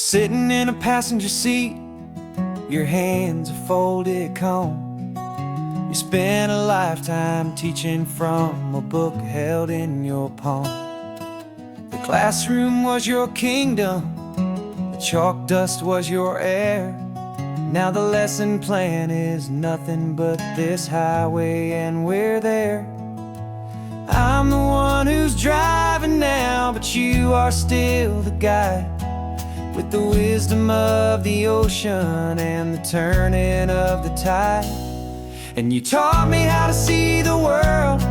Sitting in a passenger seat, your hands are folded calm. You spent a lifetime teaching from a book held in your palm. The classroom was your kingdom, the chalk dust was your air. Now the lesson plan is nothing but this highway and we're there. I'm the one who's driving now, but you are still the guide, with the wisdom of the ocean and the turning of the tide. And you taught me how to see the world,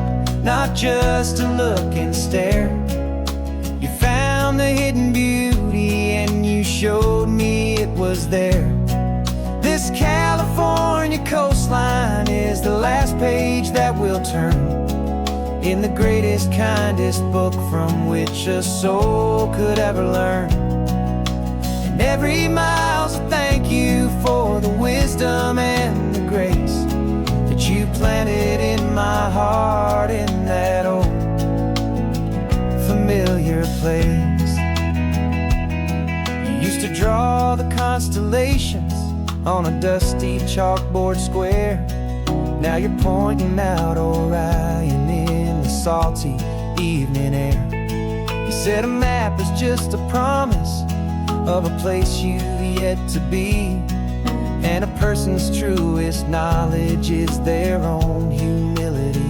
not just to look and stare. You found the hidden beauty and you showed me it was there. This California coastline is the last page that we'll turn in the greatest, kindest book from which a soul could ever learn. And every mile's a thank you for the wisdom and the grace that you planted in my heart in that old familiar place. You used to draw the constellations on a dusty chalkboard square. Now you're pointing out Orion in the salty evening air. You said a map is just a promise of a place you've yet to be, and a person's truest knowledge is their own humility.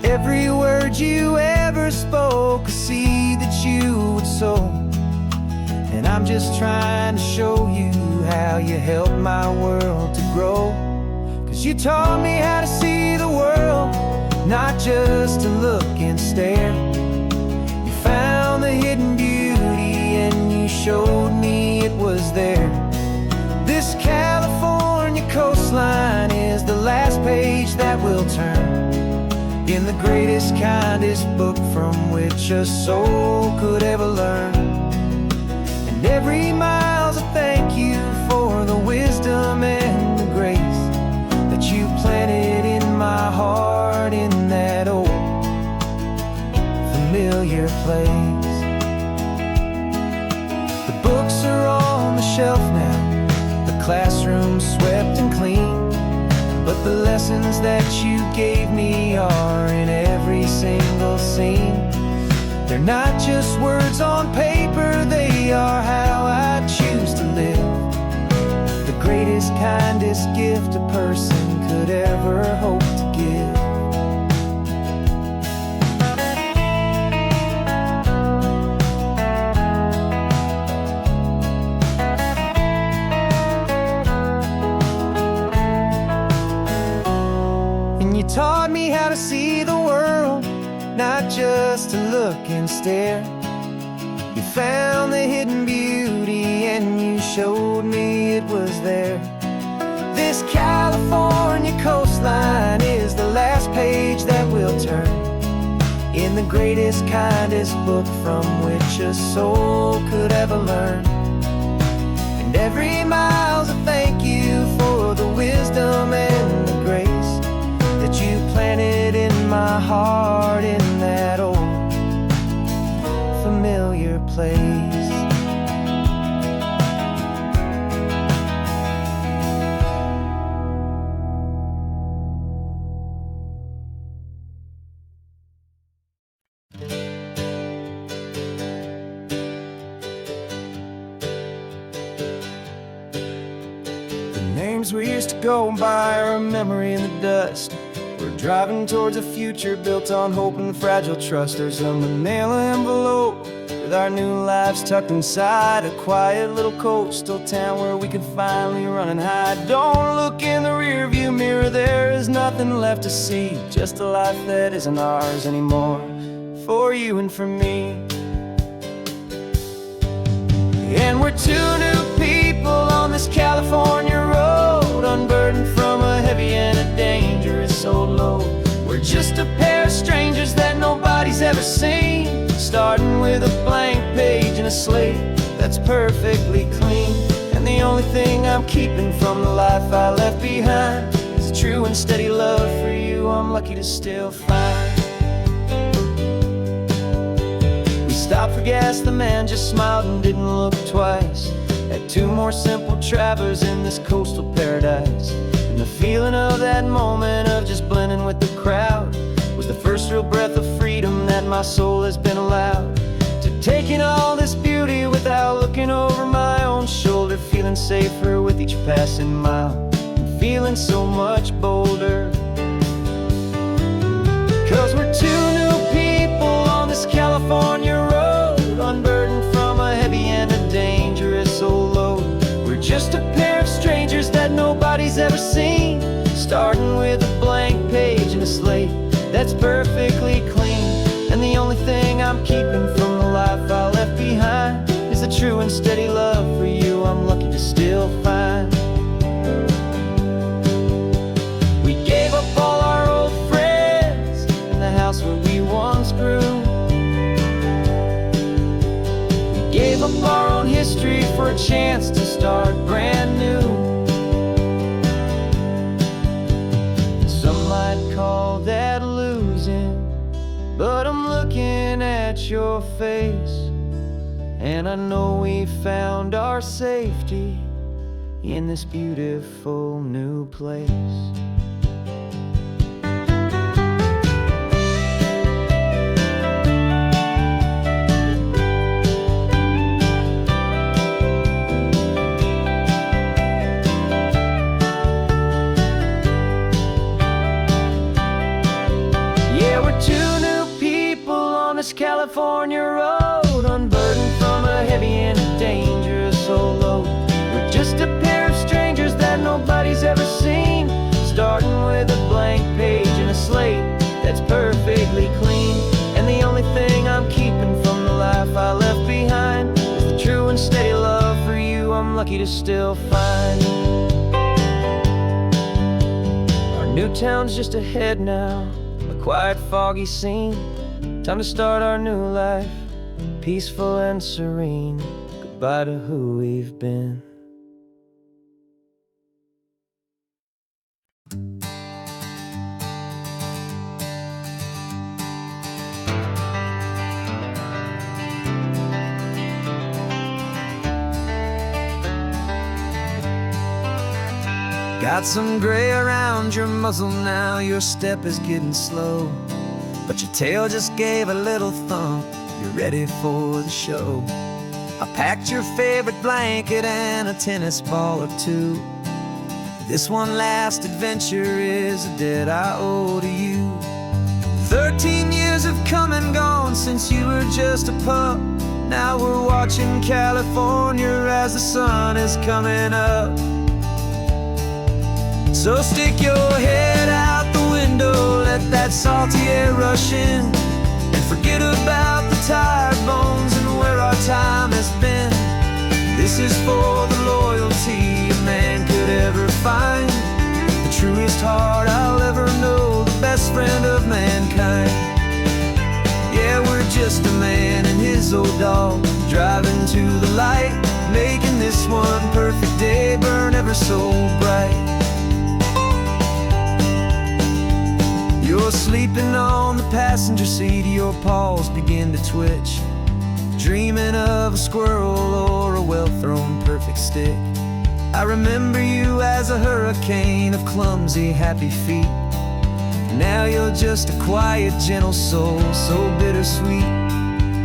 Every word you ever spoke, a seed that you would sow, and I'm just trying to show you how you helped my world to grow. 'Cause you taught me how to see the world, not just to look and stare. You found the hidden beauty and you showed me it was there. This California coastline is the last page that we'll turn in the greatest, kindest book from which a soul could ever learn. And every mile's a thank you for the wisdom and the grace that you planted in my heart in that old familiar place. The books are on the shelf now, the classroom swept and clean, but the lessons that you gave me are in every single scene. They're not just words on paper, they are how I choose to live. The greatest, kindest gift a person could ever hope to give. And you taught me how to see the world, not just to look and stare. You found the hidden beauty and you showed me it was there. This California coastline is the last page that we'll turn in the greatest, kindest book from which a soul could ever learn. And every mile's a thank you for the wisdom and the grace that you planted in my heart in that old familiar place. The names we used to go by are a memory in the dust. We're driving towards a future built on hope and fragile trust. There's a manila envelope with our new lives tucked inside, a quiet little coastal town where we can finally run and hide. Don't look in the rearview mirror, there is nothing left to see, just a life that isn't ours anymore, for you and for me. And we're two new people on this California road, unburdened from a heavy and a dangerous old load. We're just a pair of strangers that nobody's ever seen, starting with a blank page and a slate that's perfectly clean. And the only thing I'm keeping from the life I left behind is a true and steady love for you I'm lucky to still find. We stopped for for gas, the man just smiled and didn't look twice. Had two more simple travelers in this coastal paradise. And the feeling of that moment of just blending with the crowd was the first real breath of freedom that my soul has been allowed. To take in all this beauty without looking over my own shoulder, feeling safer with each passing mile, and feeling so much bolder. 'Cause we're two new people on this California road, unburdened from a heavy and a dangerous old load. We're just a pair of strangers that nobody's ever seen, starting with a blank page and a slate that's perfectly clean. And the only thing I'm keeping from the life I left behind is the true and steady love for you I'm lucky to still find. We gave up all our old friends and the house where we once grew. We gave up our own history for a chance to start brand new. Some might call that losing, but I'm looking at your face, and I know we found our safety in this beautiful new place. This California road, unburdened from a heavy and a dangerous old load. We're just a pair of strangers that nobody's ever seen, starting with a blank page and a slate that's perfectly clean. And the only thing I'm keeping from the life I left behind is the true and steady love for you I'm lucky to still find. Our new town's just ahead now, a quiet, foggy scene. Time to start our new life, peaceful and serene. Goodbye to who we've been. Got some gray around your muzzle now, your step is getting slow, but your tail just gave a little thump, you're ready for the show. I packed your favorite blanket and a tennis ball or two. This one last adventure is a debt I owe to you. 13 years have come and gone since you were just a pup. Now we're watching California as the sun is coming up. So stick your head out the window, let that salty air rush in, and forget about the tired bones and where our time has been. This is for the loyalty a man could ever find, the truest heart I'll ever know, the best friend of mankind. Yeah, we're just a man and his old dog, driving to the light, making this one perfect day burn ever so bright. You're sleeping on the passenger seat, your paws begin to twitch, dreaming of a squirrel or a well-thrown perfect stick. I remember you as a hurricane of clumsy, happy feet. Now you're just a quiet, gentle soul, so bittersweet.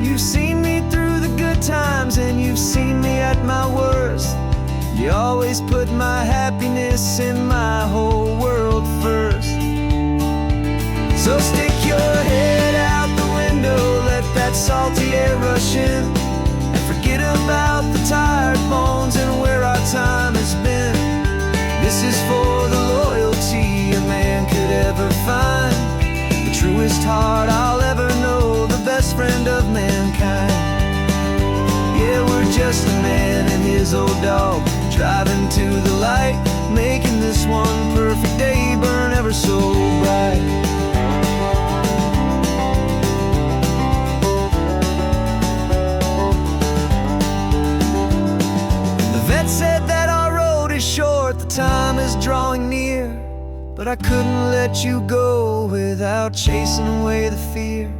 You've seen me through the good times and you've seen me at my worst. You always put my happiness in my whole world first. So stick your head out the window, let that salty air rush in, and forget about the tired bones and where our time has been. This is for the loyalty a man could ever find, the truest heart I'll ever know, the best friend of mankind. Yeah, we're just a man and his old dog, driving to the light, making this one perfect day burn ever so bright. Said that our road is short, the time is drawing near, but I couldn't let you go without chasing away the fear.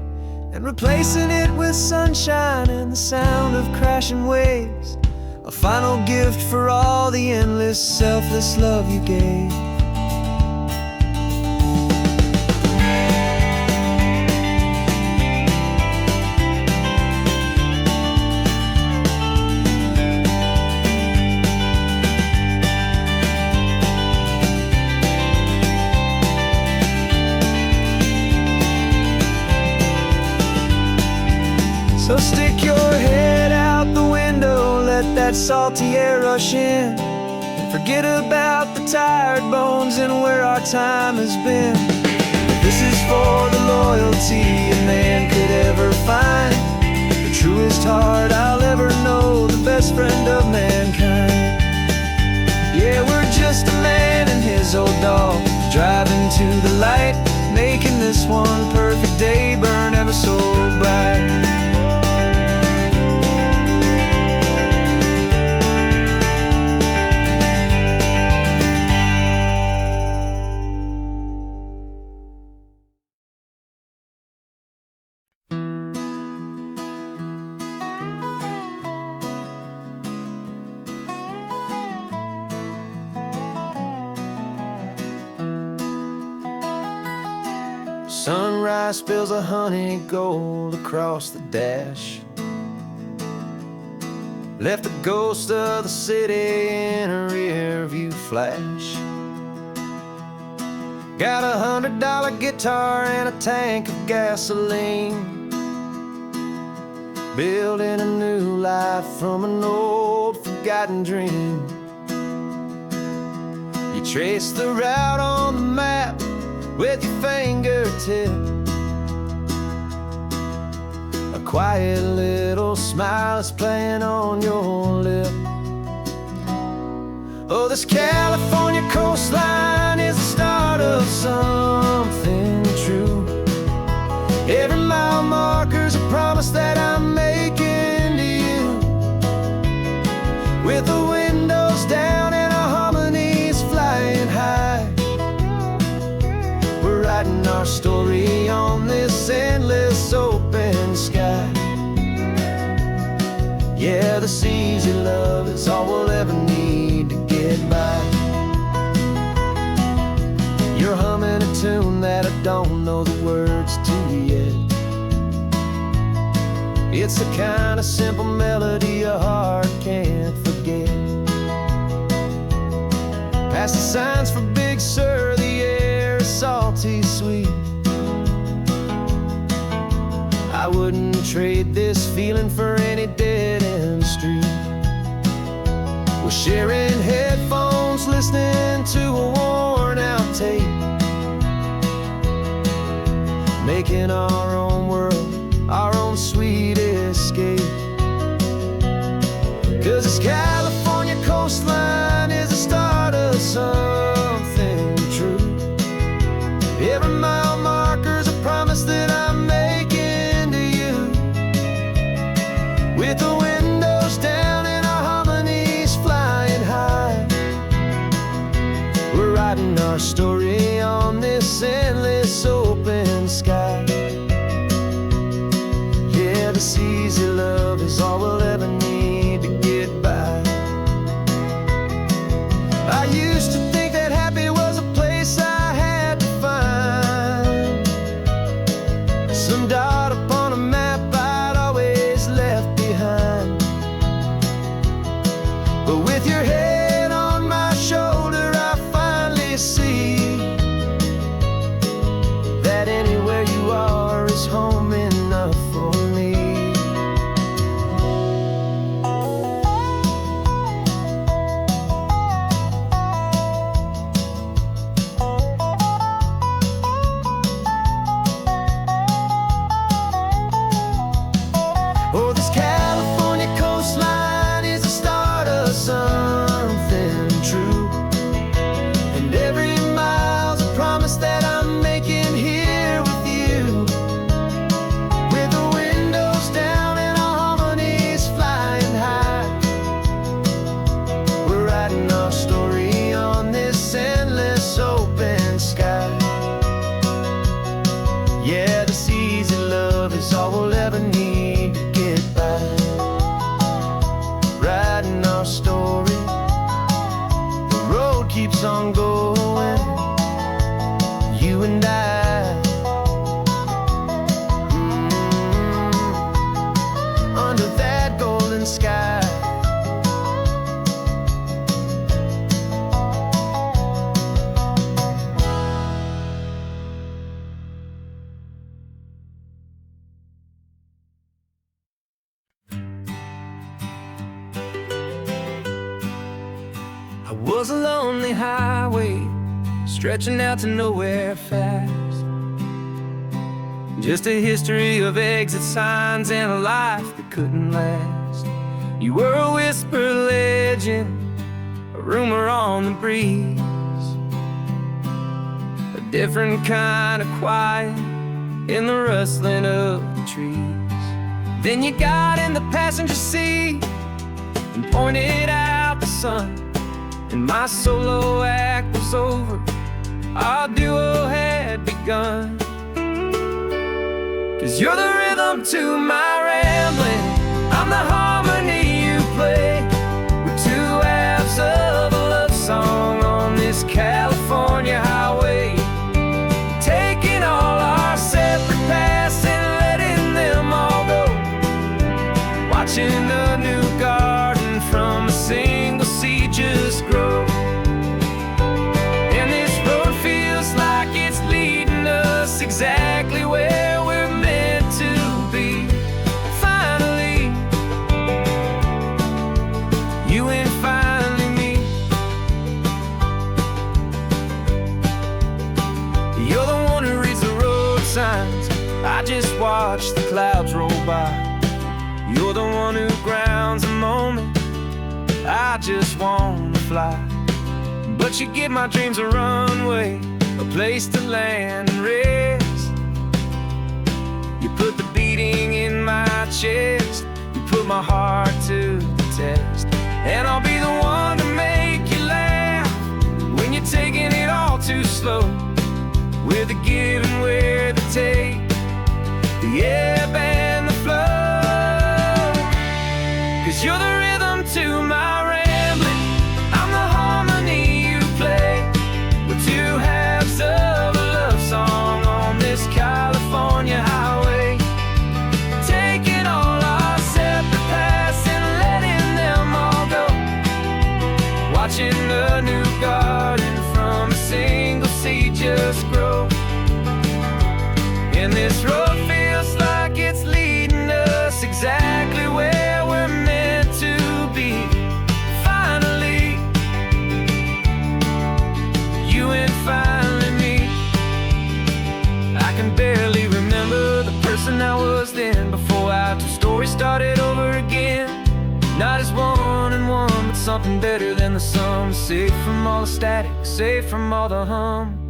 and replacing it with sunshine and the sound of crashing waves. A final gift for all the endless, selfless love you gave. So stick your head out the window, let that salty air rush in, and forget about the tired bones and where our time has been. This is for the loyalty a man could ever find, the truest heart I'll ever know, the best friend of mankind. Yeah, we're just a man and his old dog, driving to the light, making this one perfect day burn ever so bright. Sunrise spills a honey gold across the dash, left the ghost of the city in a rear view flash. Got a $100 guitar and a tank of gasoline, building a new life from an old forgotten dream. You trace the route on the map with your fingertip, a quiet little smile is playing on your lip. Oh, this California coastline is the start of something true. Every mile marker's a promise that I'm making to you, with the windows down and our harmonies flying high. We're writing our story on this endless open sky. Yeah, this easy love is all we'll ever need to get by. You're humming a tune that I don't know the words to yet. It's the kind of simple melody a heart can't forget. Past the signs for Big Sur, the air is salty sweet. I wouldn't trade this feeling for any dead-end street. We're sharing headphones, listening to a worn-out tape, making our own world, our own sweet escape. 'Cause this California coastline is the start of something true. Every mile marker's a promise that I'm making to you, with the windows down and our harmonies flying high. We're writing our story on this endless open sky. Yeah, this easy love is all we'll ever need to get by. I used to think that happy was a place I had to find, some dot upon a map I'd always left behind. But with your head on my shoulder, I finally see that anywhere you are is home enough for me. keeps on going, you and I, under that golden sky. I was a lonely highway, stretching out to nowhere fast. Just a history of exit signs and a life that couldn't last. You were a whisper legend, a rumor on the breeze, a different kind of quiet in the rustling of the trees. Then you got in the passenger seat and pointed out the sun, and my solo act was over, our duo had begun. 'Cause you're the rhythm to my rambling, I'm the harmony you play. We're two halves of a love song on this California highway, taking all our separate paths and letting them all go, watching a new garden from a single seed just grow. And this road feels like it's leading us exactly where we're meant to be. Finally, you and finally me. You're the one who reads the road signs, I just watch the clouds roll by. You're the one who grounds a moment, I just wanna fly. But you give my dreams a runway, a place to land and rest. You put the beating in my chest, you put my heart to the test. And I'll be the one to make you laugh when you're taking it all too slow. We're the give and we're the take, the ebb and the flow. 'Cause you're the rhythm to my rambling, I'm the harmony you play. We're two halves of a love song on this California highway, taking all our separate paths and letting them all go, watching a new garden from a single seed just grow. And this road feels like it's leading us exactly where we're meant to be. Finally, you and finally me. I can barely remember the person I was then, before our two stories started over again. Not as one and one, but something better than the sum. Safe from all the static, safe from all the hum.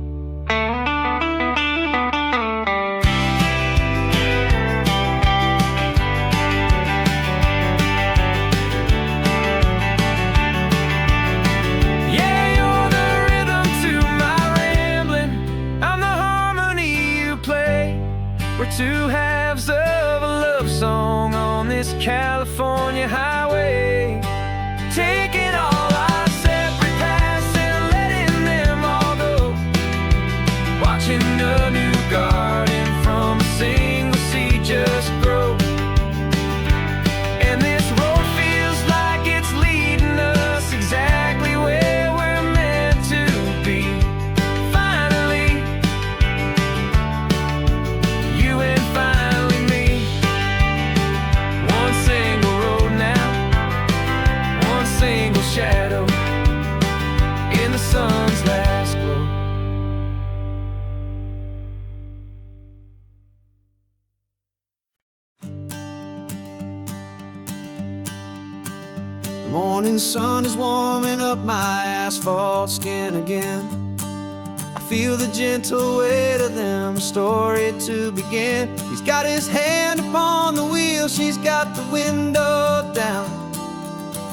We're two halves of a love song on this California highway, taking all our separate paths and letting them all go, watching a new garden from a single seed just grow. And this road feels like it's leading us exactly where we're meant to be. Finally, you and finally me. One single road now, one single shadow in the sun's last glow. The morning sun is warming up my asphalt skin again. I feel the gentle weight of them, a story to begin. He's got his hand upon the wheel, she's got the window down.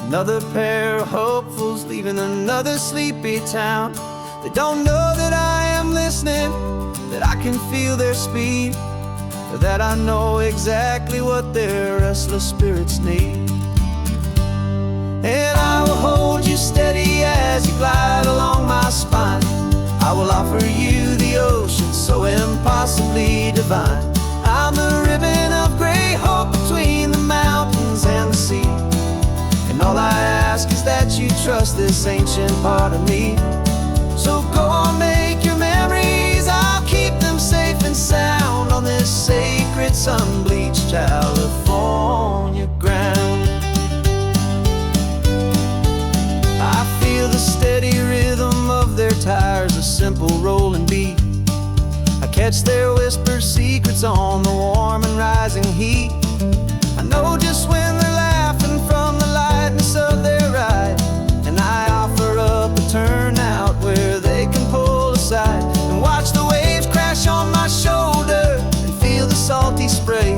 Another pair of hopefuls leaving another sleepy town. They don't know that I am listening, that I can feel their speed, or that I know exactly what their restless spirits need. And I will hold you steady as you glide along my possibly divine. I'm the ribbon of gray hope between the mountains and the sea. And all I ask is that you trust this ancient part of me. So go on, make your memories, I'll keep them safe and sound on this sacred sun-bleached California ground. I feel the steady rhythm of their tires, a simple rolling beat. I catch their whispered secrets on the warm and rising heat. I know just when they're laughing from the lightness of their ride, and I offer up a turnout where they can pull aside and watch the waves crash on my shoulder and feel the salty spray,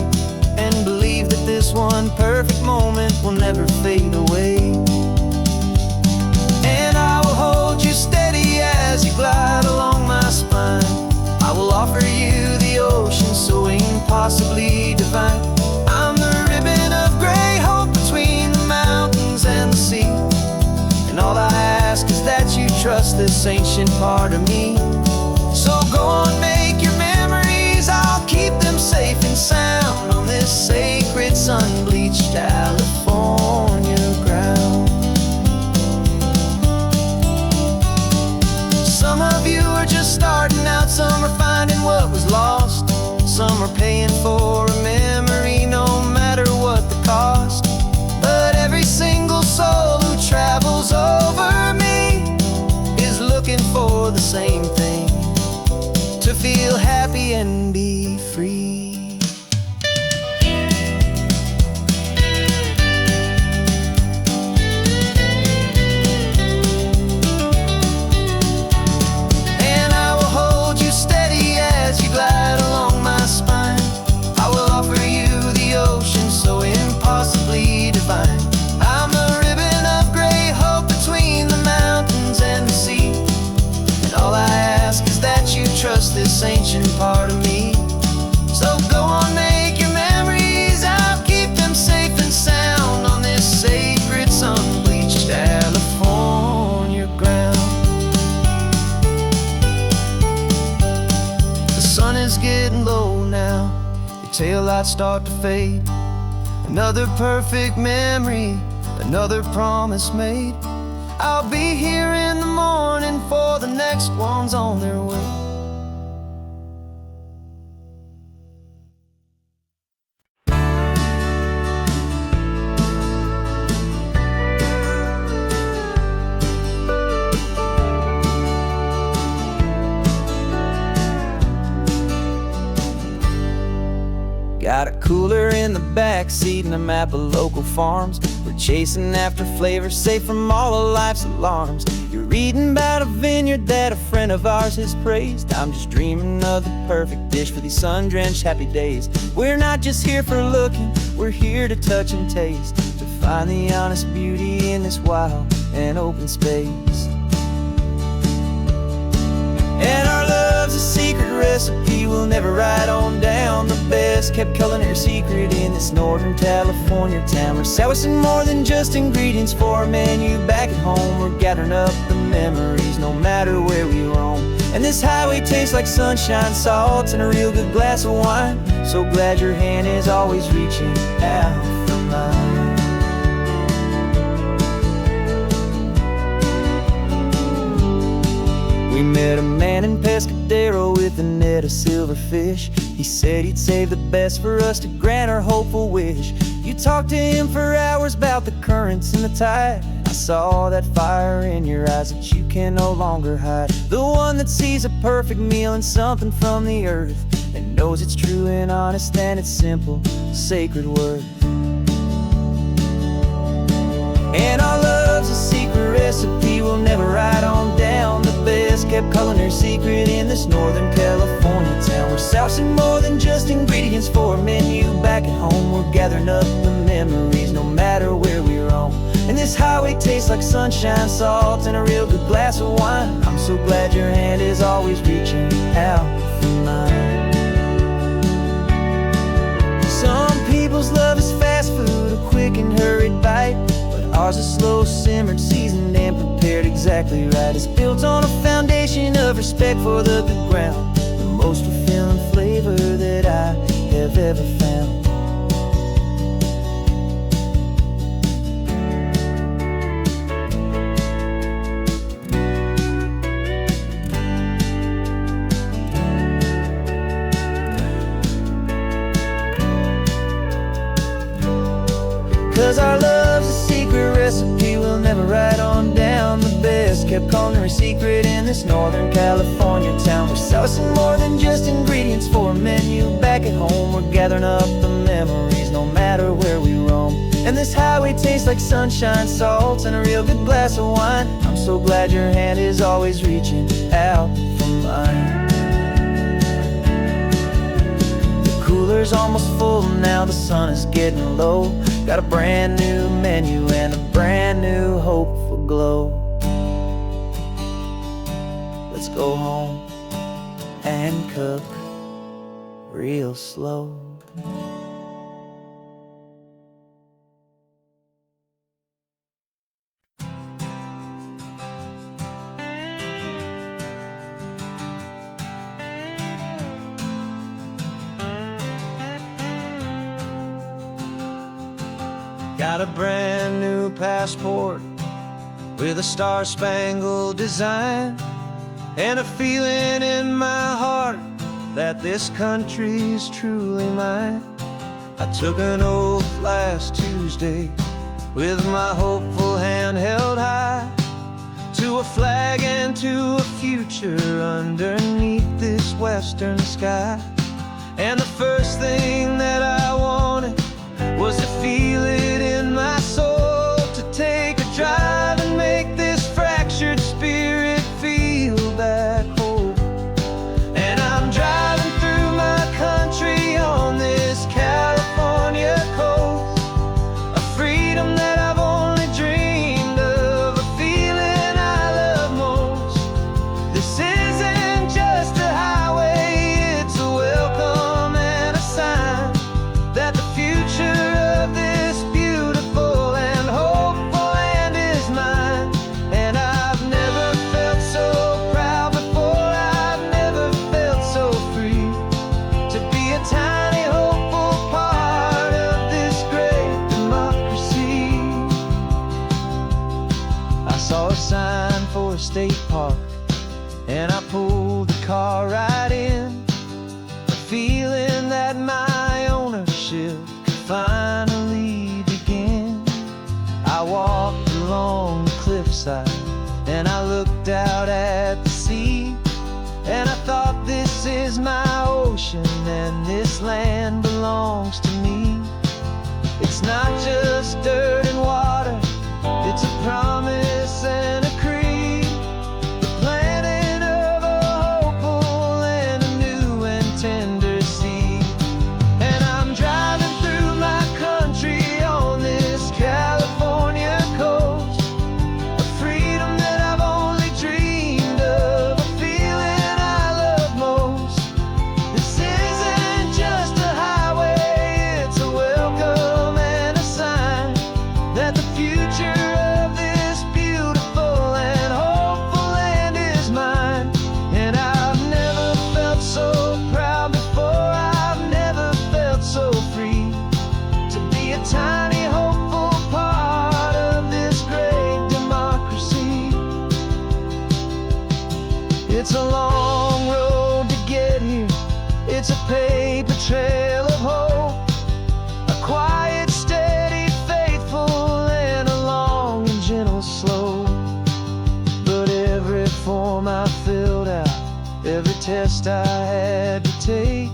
and believe that this one perfect moment will never fade away. And I will hold you steady as you glide along my spine. I will offer you the ocean so impossibly divine. I'm the ribbon of gray hope between the mountains and the sea. And all I ask is that you trust this ancient part of me. So go on, make your memories, I'll keep them safe and sound on this sacred sun-bleached California ground. Some of you are just starting out, some are finding what was lost, some are paying for a memory no matter what the cost. But every single soul who travels over me is looking for the same thing, to feel happy and be free. Trust this ancient part of me. So go on, make your memories, I'll keep them safe and sound on this sacred sun-bleached California ground. The sun is getting low now, your taillights start to fade. Another perfect memory, another promise made. I'll be here in the morning for the next ones on their way. Got a cooler in the back seat and a map of local farms. We're chasing after flavors safe from all of life's alarms. You're reading about a vineyard that a friend of ours has praised. I'm just dreaming of the perfect dish for these sun-drenched happy days. We're not just here for looking, we're here to touch and taste, to find the honest beauty in this wild and open space. And our love's a secret recipe we'll never write on down. The best kept culinary secret in this Northern California town. We're selling more than just ingredients for a menu back at home. We're gathering up the memories no matter where we roam. And this highway tastes like sunshine, salt, and a real good glass of wine. So glad your hand is always reaching out for mine. We met a man in Pescadero with a net of silverfish. He said he'd save the best for us to grant our hopeful wish. You talked to him for hours about the currents and the tide. I saw that fire in your eyes that you can no longer hide. The one that sees a perfect meal in something from the earth, and knows it's true and honest and it's simple, sacred worth. And our love's a secret recipe we'll never write on down. The best kept culinary secret in this Northern California town. We're sourcing more than just ingredients for a menu back at home. We're gathering up the memories no matter where we roam. And this highway tastes like sunshine, salt, and a real good glass of wine. I'm so glad your hand is always reaching out for mine. Some people's love is fast food, a quick and hurried bite. Ours is slow simmered, seasoned and prepared exactly right. It's built on a foundation of respect for the good ground. The most fulfilling flavor that I have ever found. Cause our love's a secret recipe we'll never write on down. The best kept culinary secret in this Northern California town. We're saucing more than just ingredients for a menu. Back at home we're gathering up the memories, no matter where we roam. And this highway tastes like sunshine, salt, and a real good glass of wine. I'm so glad your hand is always reaching out for mine. The cooler's almost full now, the sun is getting low. Got a brand new menu and a brand new hopeful glow. Let's go home and cook real slow. Got a brand new passport with a star-spangled design, and a feeling in my heart that this country's truly mine. I took an oath last Tuesday with my hopeful hand held high, to a flag and to a future underneath this western sky. And the first thing that I wanted was to feel it in my soul, to take a drive and make this fractured spirit feel back home. And I'm driving through my country on this California coast, a freedom that I've only dreamed of, a feeling I love most. This isn't just a highway, it's a welcome and a sign that the future of this beautiful and hopeful land is mine. And I've never felt so proud before, I've never felt so free, to be a tiny hopeful part of this great democracy. I saw a sign for a state park, and I pulled the car right in, a feeling that my ownership could finally begin. I walked along the cliffside and I looked out at the sea, and I thought, this is my ocean and this land belongs to me. It's not just dirt and water, it's a promise and a creed, the planting of a hopeful and a new and tender seed. And I'm driving through my country on this California coast, a freedom that I've only dreamed of, a feeling I love most. This isn't just a highway, it's a welcome and a sign that the future of this beautiful and hopeful land is mine. And I've never felt so proud before, I've never felt so free, to be a tiny hopeful part of this great democracy. It's a long road to get here, it's a paper trail of hope, a quiet, steady, faithful, and a long and gentle slope. But every form I filled out, every test I had to take,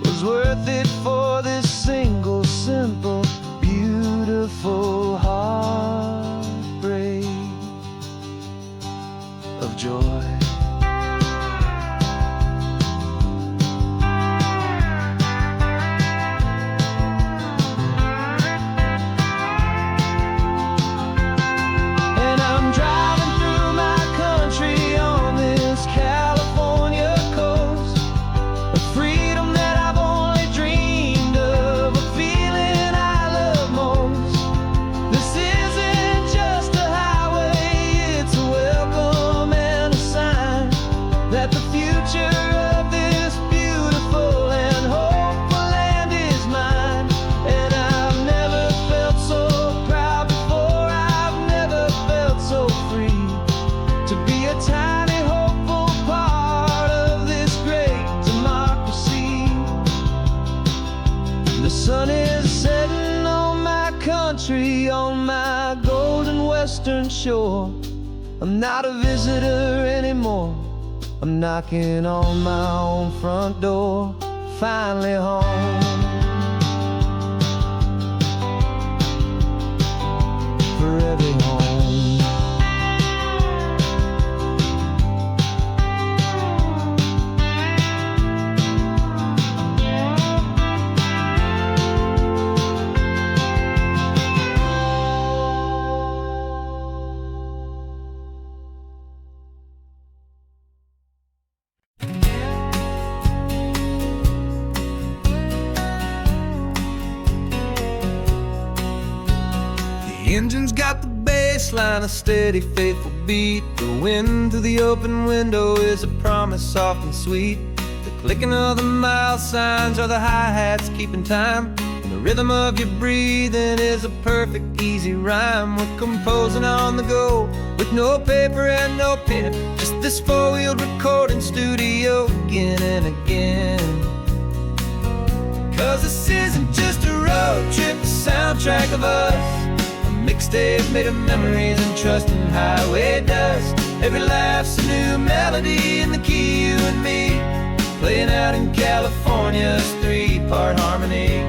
was worth it for this single, simple, beautiful heartbreak of joy. And I'm driving through my country on this California coast, a freedom that I've only dreamed of, a feeling I love most. This isn't just a highway, it's a welcome and a sign a tiny hopeful part of this great democracy. The sun is setting on my country, on my golden western shore. I'm not a visitor anymore. I'm knocking on my own front door, finally home. For every home. The engine's got the bass line, a steady, faithful beat. The wind through the open window is a promise soft and sweet. The clicking of the mile signs are the hi-hats keeping time. And the rhythm of your breathing is a perfect, easy rhyme. We're composing on the go, with no paper and no pen. Just this four-wheeled recording studio again and again. 'Cause this isn't just a road trip, the soundtrack of us. Mixtape made of memories and trust in highway dust. Every laugh's a new melody in the key, you and me, playing out in California's three-part harmony.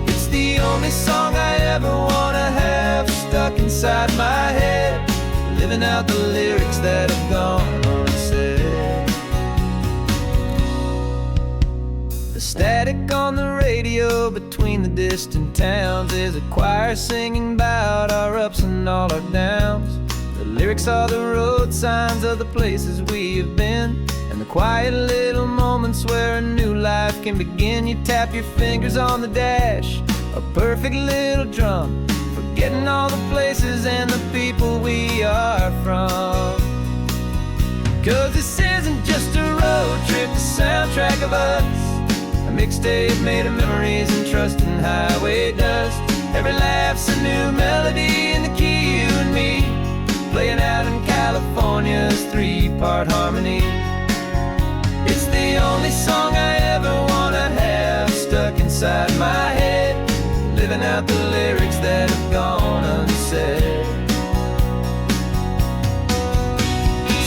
It's the only song I ever wanna have stuck inside my head, living out the lyrics that have gone unsaid. The static on the radio between the distant towns is a choir singing about our ups and all our downs. The lyrics are the road signs of the places we have been, and the quiet little moments where a new life can begin. You tap your fingers on the dash, a perfect little drum, forgetting all the places and the people we are from. 'Cause this isn't just a road trip, the soundtrack of us. A mixtape made of memories and trust in highway dust. Every laugh's a new melody in the key, you and me, playing out in California's three-part harmony. It's the only song I ever wanna have stuck inside my head, living out the lyrics that have gone unsaid.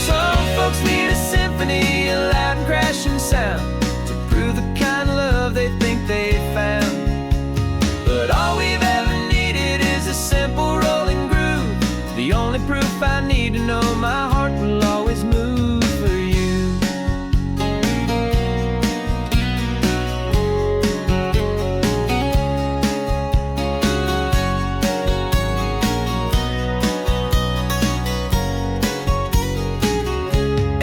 Some folks need a symphony, a loud and crashing sound, to prove the kind of love they think they found. But all we've ever needed is a simple rolling groove, the only proof I need to know my heart will always move for you.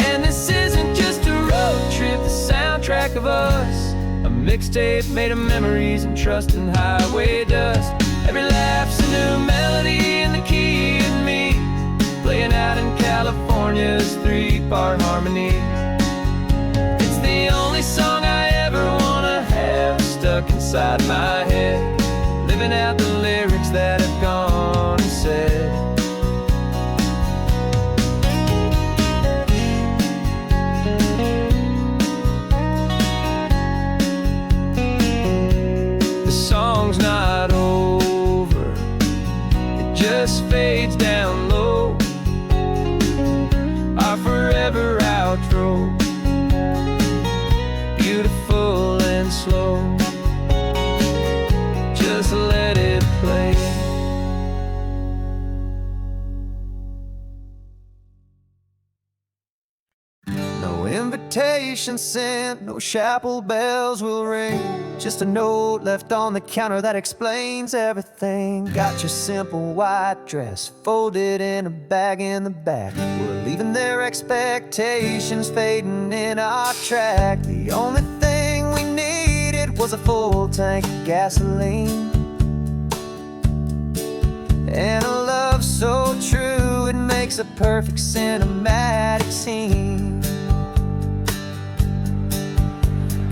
And this isn't just a road trip, the soundtrack of us. A mixtape made of memories and trust in highway dust. Every laugh's a new melody in the key and me, playing out in California's three-part harmony. It's the only song I ever wanna have stuck inside my head, living out the lyrics that have gone unsaid. Song's not over, it just fades down low, our forever outro, beautiful and slow, just let it play. No invitation sent, no chapel bells will ring, just a note left on the counter that explains everything. Got your simple white dress folded in a bag in the back. We're leaving their expectations fading in our track. The only thing we needed was a full tank of gasoline, and a love so true it makes a perfect cinematic scene.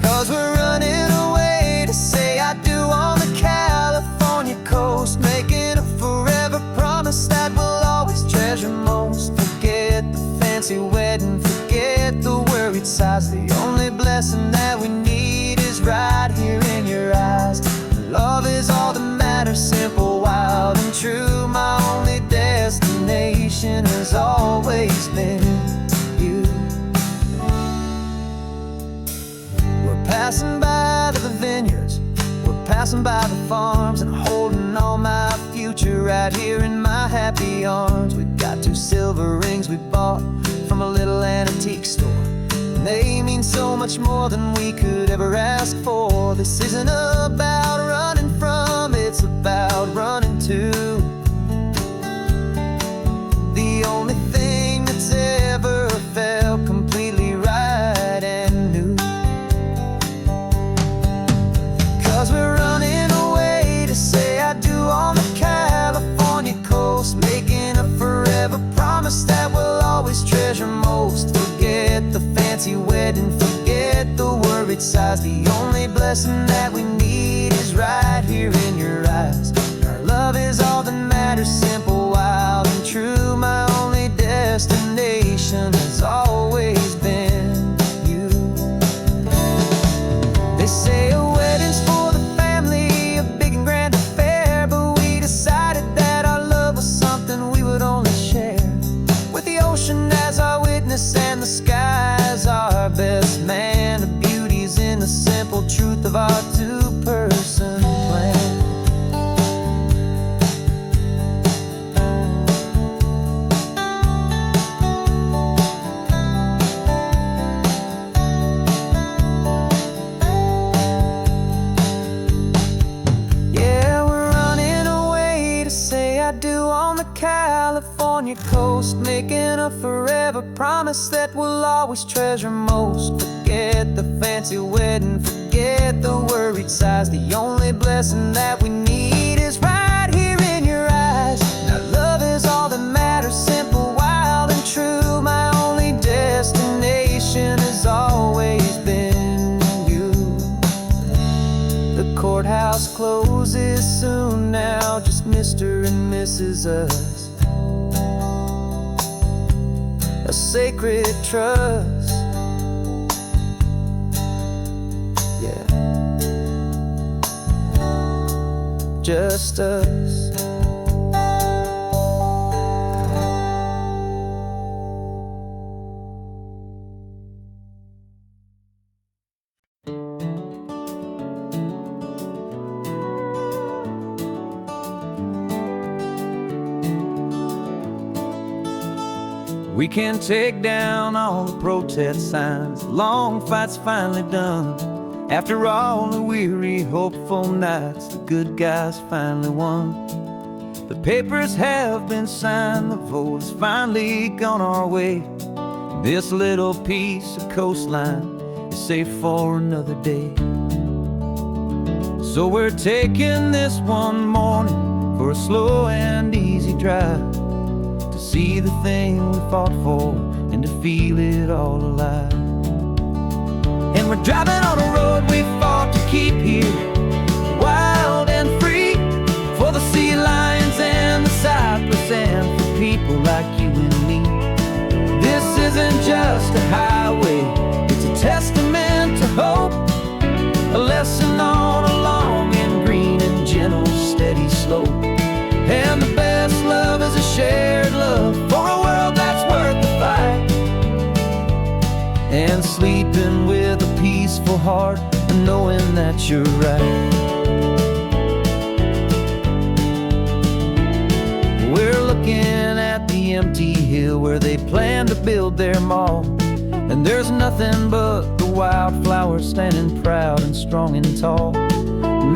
'Cause we're running away to say I do on the California coast, making a forever promise that we'll always treasure most. Forget the fancy wedding, forget the worried sighs. The only blessing that we need is right here in your eyes. Love is all that matters, simple, wild, and true. My only destination has always been you. We're passing by the vineyards, we're passing by the farms, and holding all my future right here in my happy arms. We've got 2 silver rings we bought from a little antique store, and they mean so much more than we could ever ask for. This isn't about running from, it's about running to the only thing that's ever felt completely right and new. 'Cause we're running away to say I do on the California coast, making a forever promise that we'll always treasure most. Forget the fancy wedding, forget the worried sighs. The only blessing that we need is right here in your eyes. Our love is all that matters, simple, wild, and true. My only destination has always been you. They say a wedding's for the family, a big and grand affair, but we decided that our love was something we would only share with the ocean as our witness and the sky as our best man. The beauty's in the simple truth of our 2-person plan. California coast, making a forever promise that we'll always treasure most. Forget the fancy wedding, forget the worried sighs. The only blessing that we need is right here in your eyes. Now love is all that matters, simple, wild, and true. My only destination has always been you. The courthouse closes soon now, just Mr. and Mrs. Us, a sacred trust. Yeah, just us. We can take down all the protest signs, long fight's finally done. After all the weary, hopeful nights, the good guys finally won. The papers have been signed, the vote has finally gone our way. This little piece of coastline is safe for another day. So we're taking this one morning for a slow and easy drive, to see the thing we fought for and to feel it all alive. And we're driving on a road we fought to keep here, wild and free, for the sea lions and the cypress and for people like you and me. This isn't just a highway, it's a testament to hope, a lesson on a long and green and gentle steady slope. And the best love is a shared love for a world that's worth the fight, and sleeping with a peaceful heart and knowing that you're right. We're looking at the empty hill where they plan to build their mall, and there's nothing but the wildflowers standing proud and strong and tall.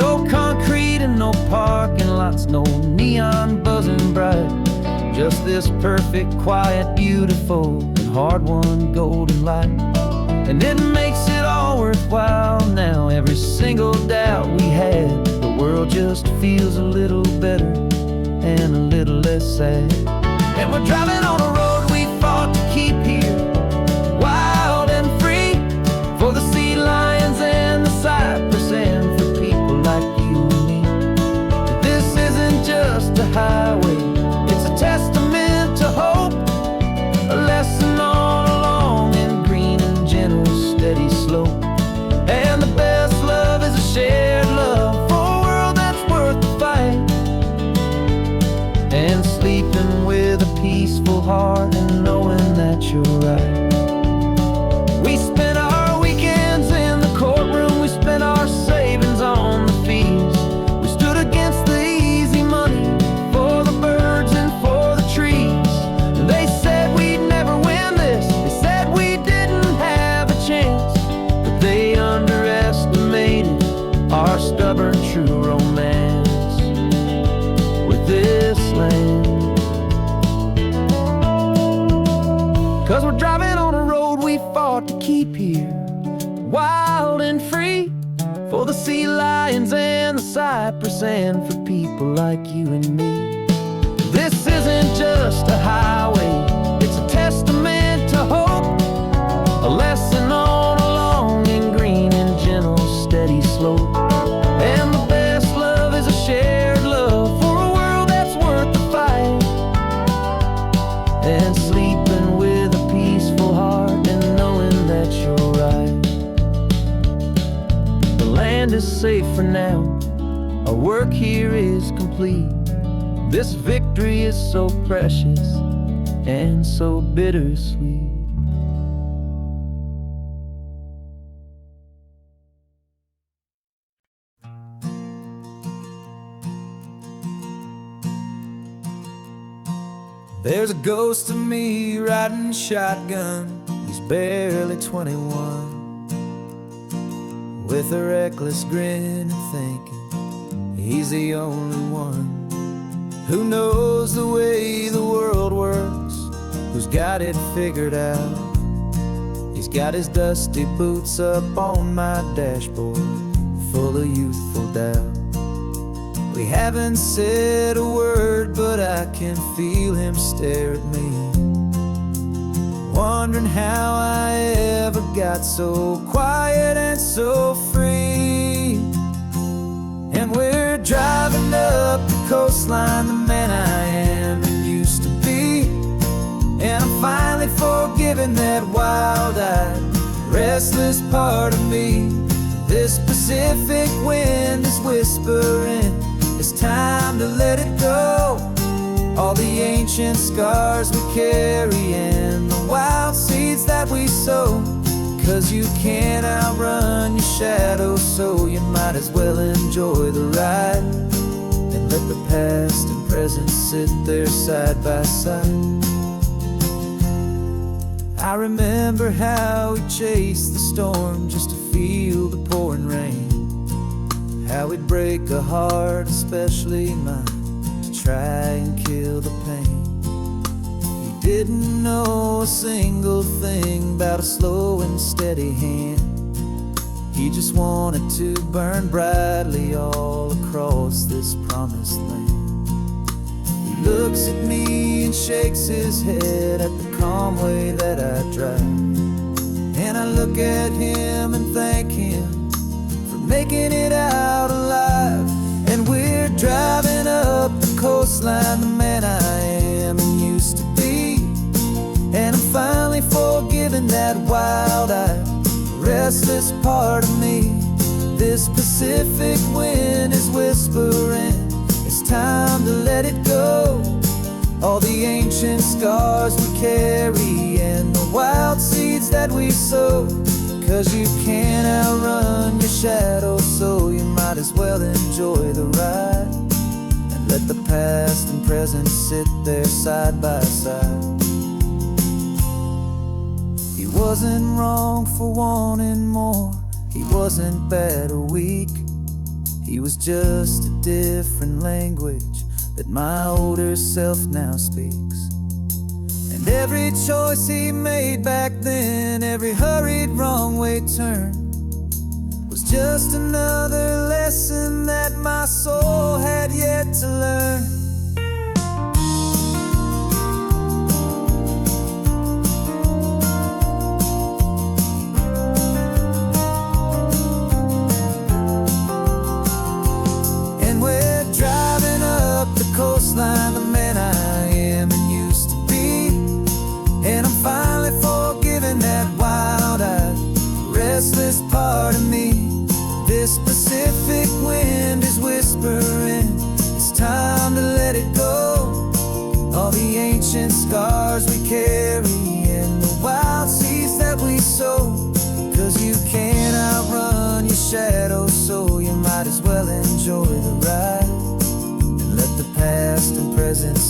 No concrete and no parking lots, no neon buzzing bright, just this perfect, quiet, beautiful, and hard-won golden light. And it makes it all worthwhile now, every single doubt we had. The world just feels a little better and a little less sad. And we're driving on a road we fought to keep here, wild and free, for the sea lions and the cypress and for people like you and me. This isn't just a highway, it's a testament to hope, a lesson on right. We spent our weekends in the courtroom, we spent our savings on the fees. We stood against the easy money for the birds and for the trees. And they said we'd never win this, they said we didn't have a chance, but they underestimated our stubborn true romance with this land. 'Cause we're driving on a road we fought to keep here, wild and free, for the sea lions and the cypress and for people like you and me. This isn't just a highway, it's a testament to hope, a lesson on a long and green and gentle steady slope. And the best love is a shared love for a world that's worth the fight, and sleeping with a peaceful heart and knowing that you're right. The land is safe for now, our work here is complete. This victory is so precious and so bittersweet. There's a ghost of me riding shotgun, he's barely 21, with a reckless grin and thinking he's the only one who knows the way the world works, who's got it figured out. He's got his dusty boots up on my dashboard, full of youthful doubt. We haven't said a word, but I can feel him stare at me, wondering how I ever got so quiet and so free. And we're driving up the coastline, the man I am and used to be. And I'm finally forgiving that wild-eyed, restless part of me. This Pacific wind is whispering, it's time to let it go. All the ancient scars we carry and the wild seeds that we sow. 'Cause you can't outrun your shadow, so you might as well enjoy the ride, and let the past and present sit there side by side. I remember how we chased the storm just to feel the pouring rain, how we'd break a heart, especially mine, to try and kill the pain. He didn't know a single thing about a slow and steady hand. He just wanted to burn brightly all across this promised land. He looks at me and shakes his head at the calm way that I drive, and I look at him and thank him making it out alive. And we're driving up the coastline, the man I am and used to be. And I'm finally forgiving that wild-eyed, restless part of me. This Pacific wind is whispering, it's time to let it go. All the ancient scars we carry and the wild seeds that we sow. 'Cause you can't outrun your shadow, so you might as well enjoy the ride, and let the past and present sit there side by side. He wasn't wrong for wanting more, he wasn't bad or weak. He was just a different language that my older self now speaks. And every choice he made back then, every hurried wrong way turn, was just another lesson that my soul had yet to learn. And we're driving up the coastline, the man I am and used to be. And I'm finally forgiving that wild-eyed, restless part of me. This Pacific wind is whispering, it's time to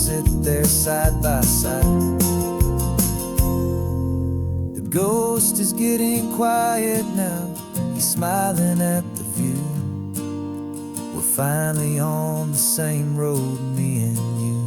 sit there side by side. The ghost is getting quiet now, he's smiling at the view. We're finally on the same road, me and you.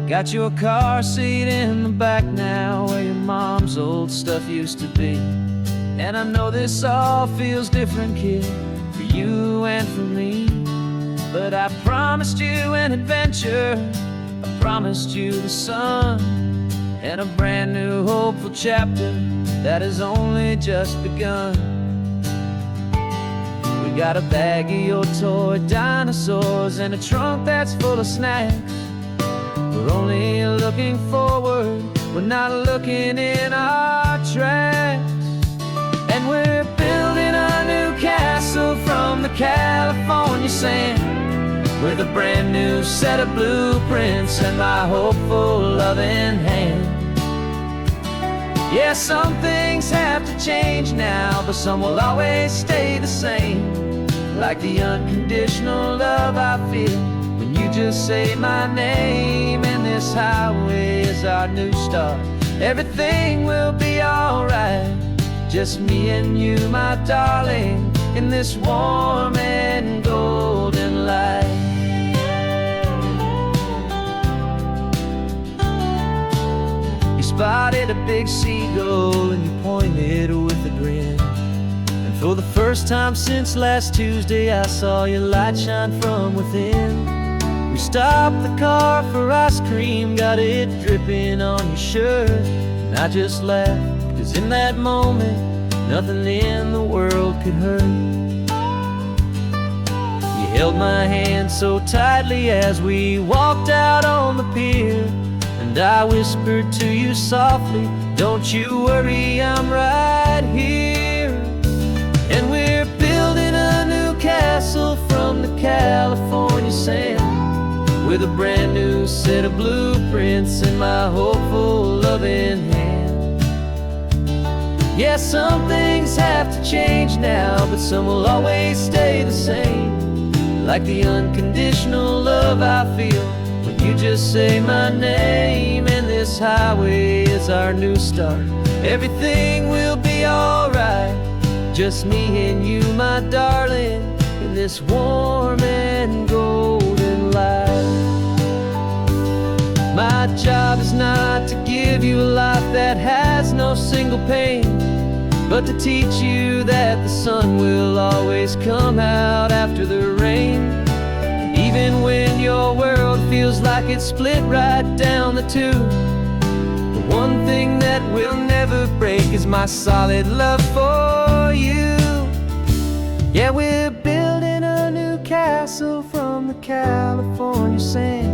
Got your car seat in the back now, where your mom's old stuff used to be. And I know this all feels different, kid, for you and for me. But I promised you an adventure, I promised you the sun, and a brand new hopeful chapter that has only just begun. We got a bag of your toy dinosaurs and a trunk that's full of snacks. We're only looking forward, we're not looking in our tracks. And we're building a new castle from the California sand, with a brand new set of blueprints and my hopeful loving hand. Yeah, some things have to change now, but some will always stay the same. Like the unconditional love I feel when you just say my name. And this highway is our new start, everything will be alright. Just me and you, my darling, in this warm and golden light. You spotted a big seagull and you pointed with a grin. And for the first time since last Tuesday, I saw your light shine from within. We stopped the car for ice cream, got it dripping on your shirt. And I just laughed, 'cause in that moment, nothing in the world could hurt. You held my hand so tightly as we walked out on the pier, and I whispered to you softly, don't you worry, I'm right here. And we're building a new castle from the California sand, with a brand new set of blueprints in my hopeful loving hand. Yeah, some things have to change now, but some will always stay the same. Like the unconditional love I feel when you just say my name. And this highway is our new start, everything will be alright. Just me and you, my darling, in this warm and golden light. My job is not to give you a life that has no single pain, but to teach you that the sun will always come out after the rain. Even when your world feels like it's split right down the two, the one thing that will never break is my solid love for you. Yeah, we're building a new castle from the California sand,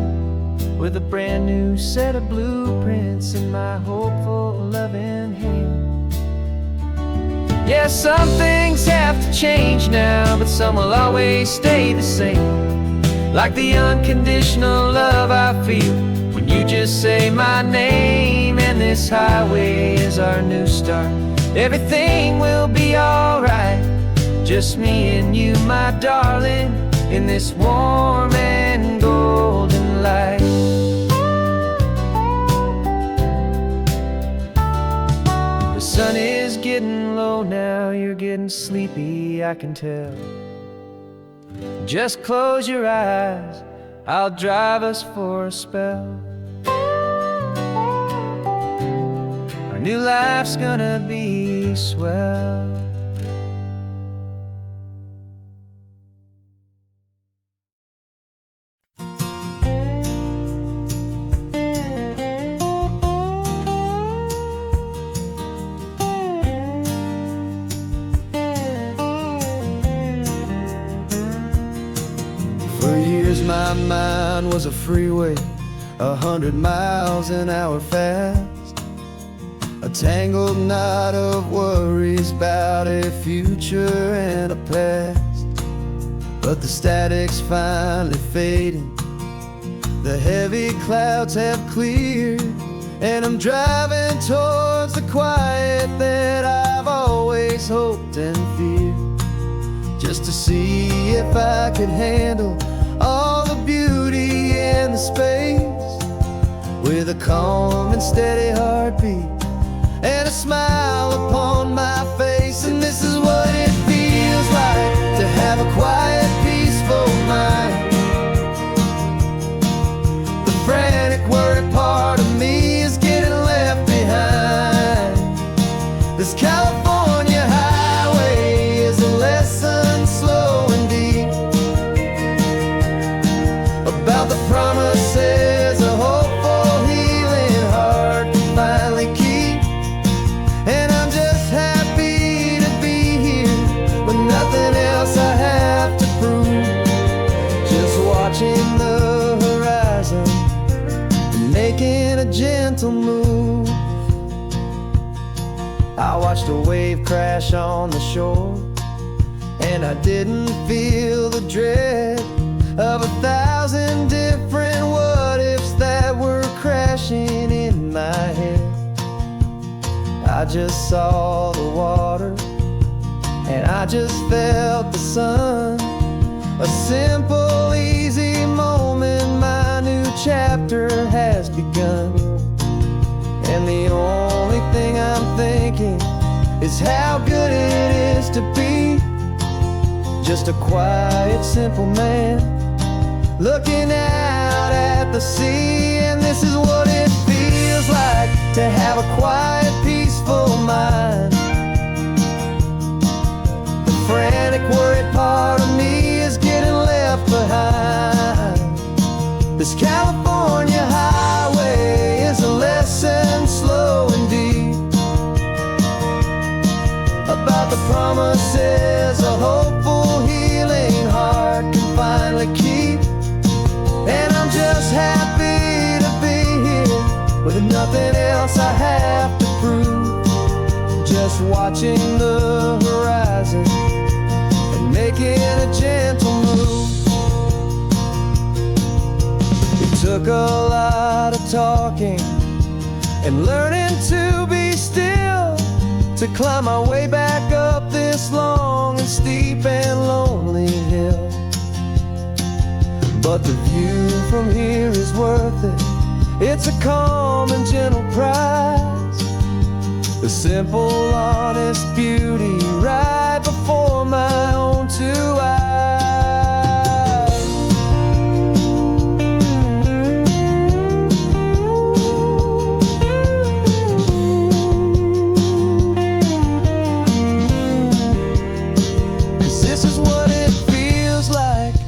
with a brand new set of blueprints in my hopeful loving hand. Yeah, some things have to change now, but some will always stay the same. Like the unconditional love I feel when you just say my name. And this highway is our new start, everything will be alright. Just me and you, my darling, in this warm and golden light. The sun is getting low now, you're getting sleepy, I can tell. Just close your eyes, I'll drive us for a spell. Our new life's gonna be swell. For years my mind was a freeway, 100 miles an hour fast, a tangled knot of worries about a future and a past. but the static's finally fading. The heavy clouds have cleared, and I'm driving towards the quiet that I've always hoped and feared, just to see if I could handle all the beauty and the space, with a calm and steady heartbeat and a smile upon my face. And this is what it feels like to have a quiet, peaceful mind. The frantic, worried part of me is getting left behind. This California highway is a lesson slow and deep about the promises a hopeful, healing heart can finally keep. And I'm just happy to be here with nothing else I have to prove, just watching the horizon and making a gentle move. I watched a wave crash on the shore, and I didn't feel the dread of 1,000 different what-ifs that were crashing in my head. I just saw the water, and I just felt the sun. A simple, easy moment, my new chapter has begun. And the only thing I'm thinking is how good it is to be just a quiet, simple man looking out at the sea. And this is what it feels like to have a quiet, peaceful mind. The frantic, worried part of me is getting left behind. This California highway is a lesson slow and deep about the promises a hopeful, healing heart can finally keep. And I'm just happy to be here with nothing else I have to prove, just watching the horizon and making a gentle move. It took a lot of talking and learning to be still to climb my way back up this long and steep and lonely hill. But the view from here is worth it. It's a calm and gentle prize, the simple, honest beauty right before my own two eyes.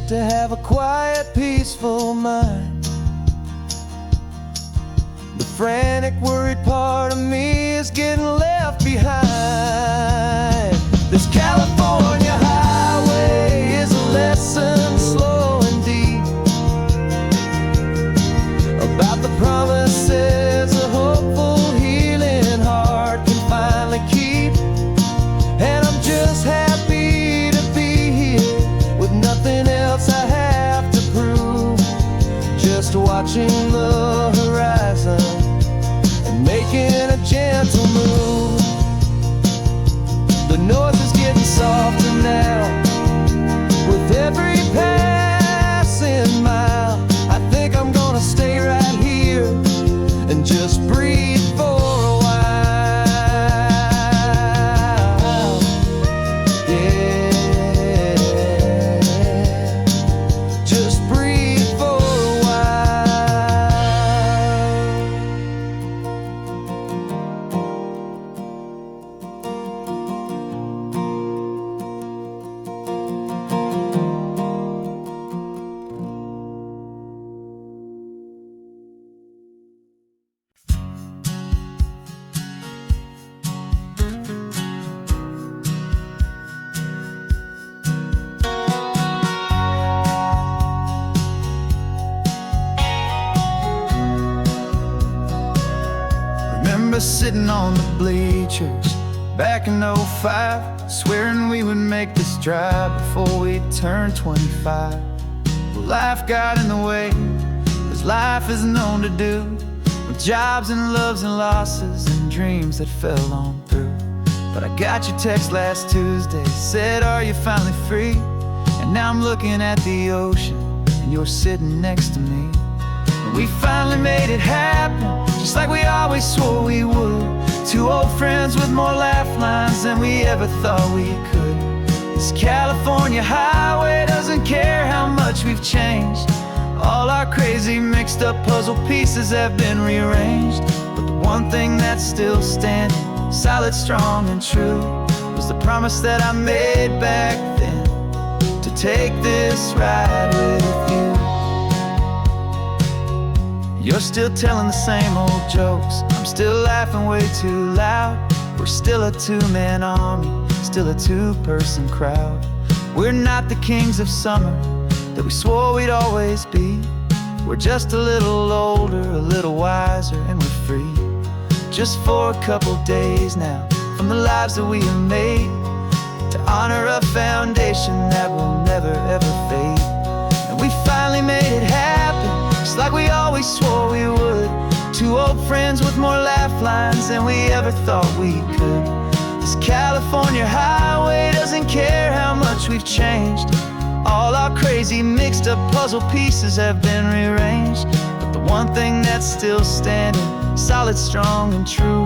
To have a quiet, peaceful mind. The frantic, worried part of me is getting left behind. This California highway is a lesson slow and deep about the promises a hopeful, healing heart can finally keep. And I'm just happy to be here with nothing else I have to prove, just watching the horizon and making a gentle move. The noise is getting softer now with every passing mile. I think I'm gonna stay right here and just breathe for a while. Sitting on the bleachers Back in '05, swearing we would make this drive before we turned 25. Well, life got in the way, as life is known to do, with jobs and loves and losses and dreams that fell on through. But I got your text last Tuesday, said, are you finally free? And now I'm looking at the ocean, and you're sitting next to me. And we finally made it happen, just like we always swore we would. Two old friends with more laugh lines than we ever thought we could. This California highway doesn't care how much we've changed. All our crazy mixed up puzzle pieces have been rearranged. But the one thing that's still standing, solid, strong, and true, was the promise that I made back then, to take this ride with you. You're still telling the same old jokes, I'm still laughing way too loud. We're still a two-man army, still a two-person crowd. We're not the kings of summer that we swore we'd always be. We're just a little older, a little wiser, and we're free. Just for a couple days now, from the lives that we have made, to honor a foundation that will never ever fade. And we finally made it happen, just like we always swore we would. Two old friends with more laugh lines than we ever thought we could. This California highway doesn't care how much we've changed. All our crazy mixed up puzzle pieces have been rearranged. But the one thing that's still standing, solid, strong, and true,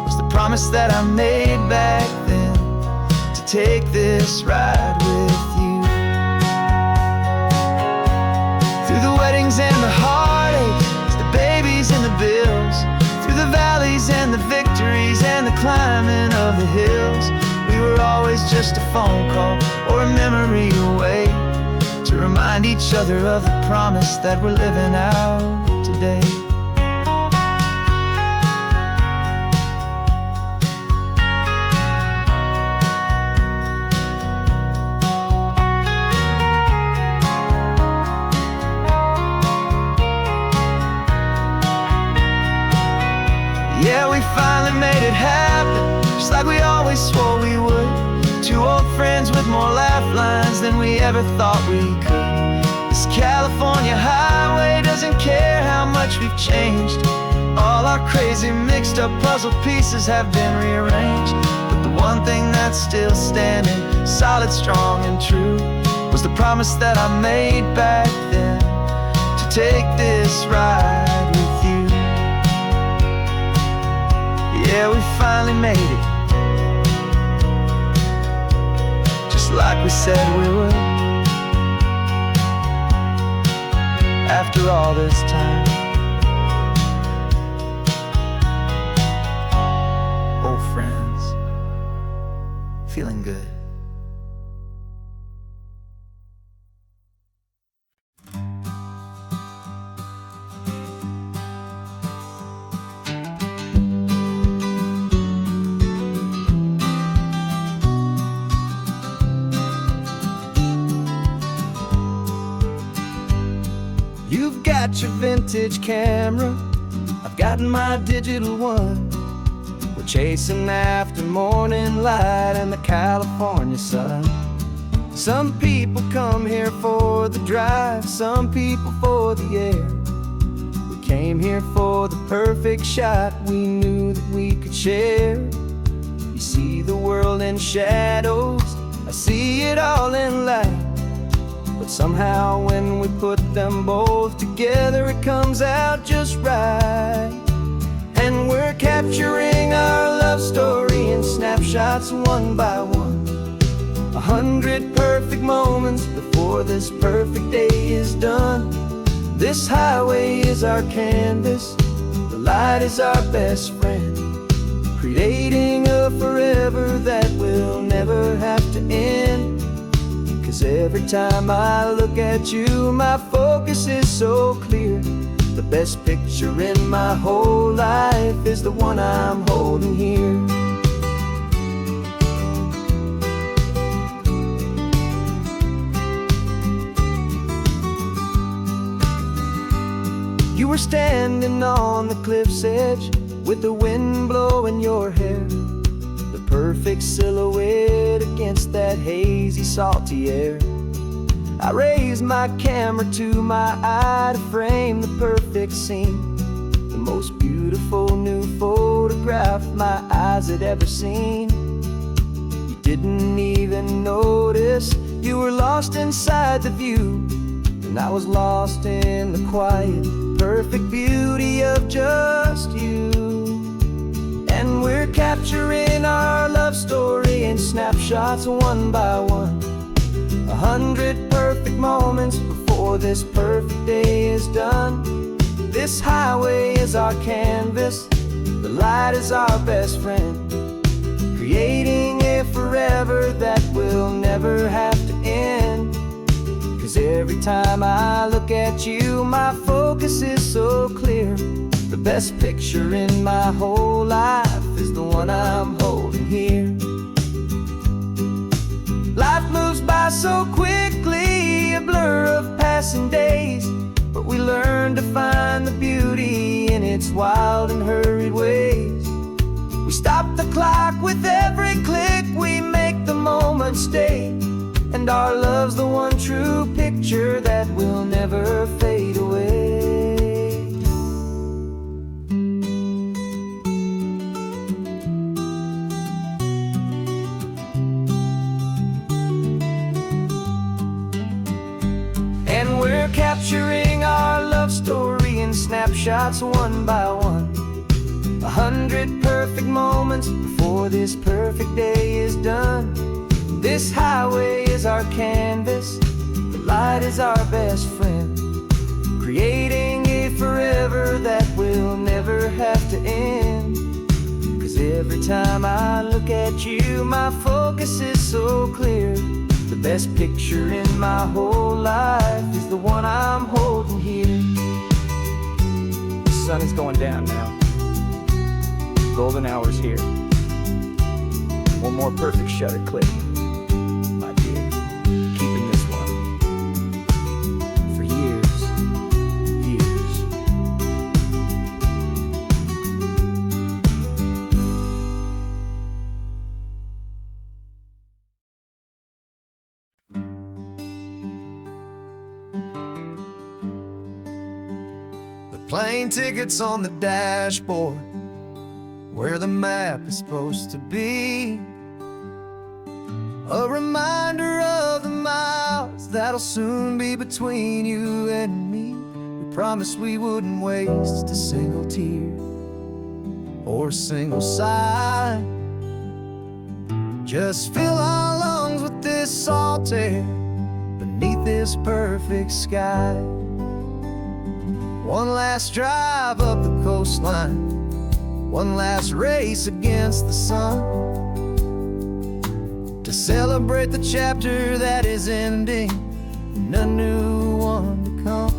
was the promise that I made back then, to take this ride with you. Through the weddings and the heartaches, the babies and the bills, through the valleys and the victories and the climbing of the hills, we were always just a phone call or a memory away, to remind each other of the promise that we're living out today. Yeah, we finally made it happen, just like we always swore we would. Two old friends with more laugh lines than we ever thought we could. This California highway doesn't care how much we've changed. All our crazy mixed up puzzle pieces have been rearranged. But the one thing that's still standing, solid, strong, and true, was the promise that I made back then, to take this ride with you. Yeah, we finally made it, just like we said we would. After all this time, old friends, feeling good. You've got your vintage camera, I've got my digital one. We're chasing after morning light and the California sun. Some people come here for the drive, some people for the air. We came here for the perfect shot we knew that we could share. You see the world in shadows, I see it all in light. But somehow when we put them both together, it comes out just right. And we're capturing our love story in snapshots one by one. 100 perfect moments before this perfect day is done. This highway is our canvas, the light is our best friend, creating a forever that will never have to end. 'Cause every time I look at you, my focus is so clear. The best picture in my whole life is the one I'm holding here. You were standing on the cliff's edge with the wind blowing your hair. The perfect silhouette against that hazy, salty air. I raised my camera to my eye to frame the perfect scene, the most beautiful new photograph my eyes had ever seen. You didn't even notice you were lost inside the view, and I was lost in the quiet, perfect beauty of just you. And we're capturing our love story in snapshots one by one, 100 perfect moments before this perfect day is done. This highway is our canvas, the light is our best friend, creating a forever that will never have to end. 'Cause every time I look at you, my focus is so clear. The best picture in my whole life is the one I'm holding here. Life moves by so quickly, a blur of passing days, but we learn to find the beauty in its wild and hurried ways. We stop the clock with every click, we make the moment stay, and our love's the one true picture that will never fade away. And we're capturing our love story in snapshots one by one, 100 perfect moments before this perfect day is done. This highway is our canvas, the light is our best friend, creating a forever that will never have to end. 'Cause every time I look at you, my focus is so clear. The best picture in my whole life is the one I'm holding here. The sun is going down now. Golden hour's here. One more perfect shutter click, my dear. Keeping this one for years, years. The plane tickets on the dashboard, where the map is supposed to be, a reminder of the miles that'll soon be between you and me. We promised we wouldn't waste a single tear or a single sigh. Just fill our lungs with this salt air beneath this perfect sky. One last drive up the coastline, one last race against the sun, to celebrate the chapter that is ending and a new one to come.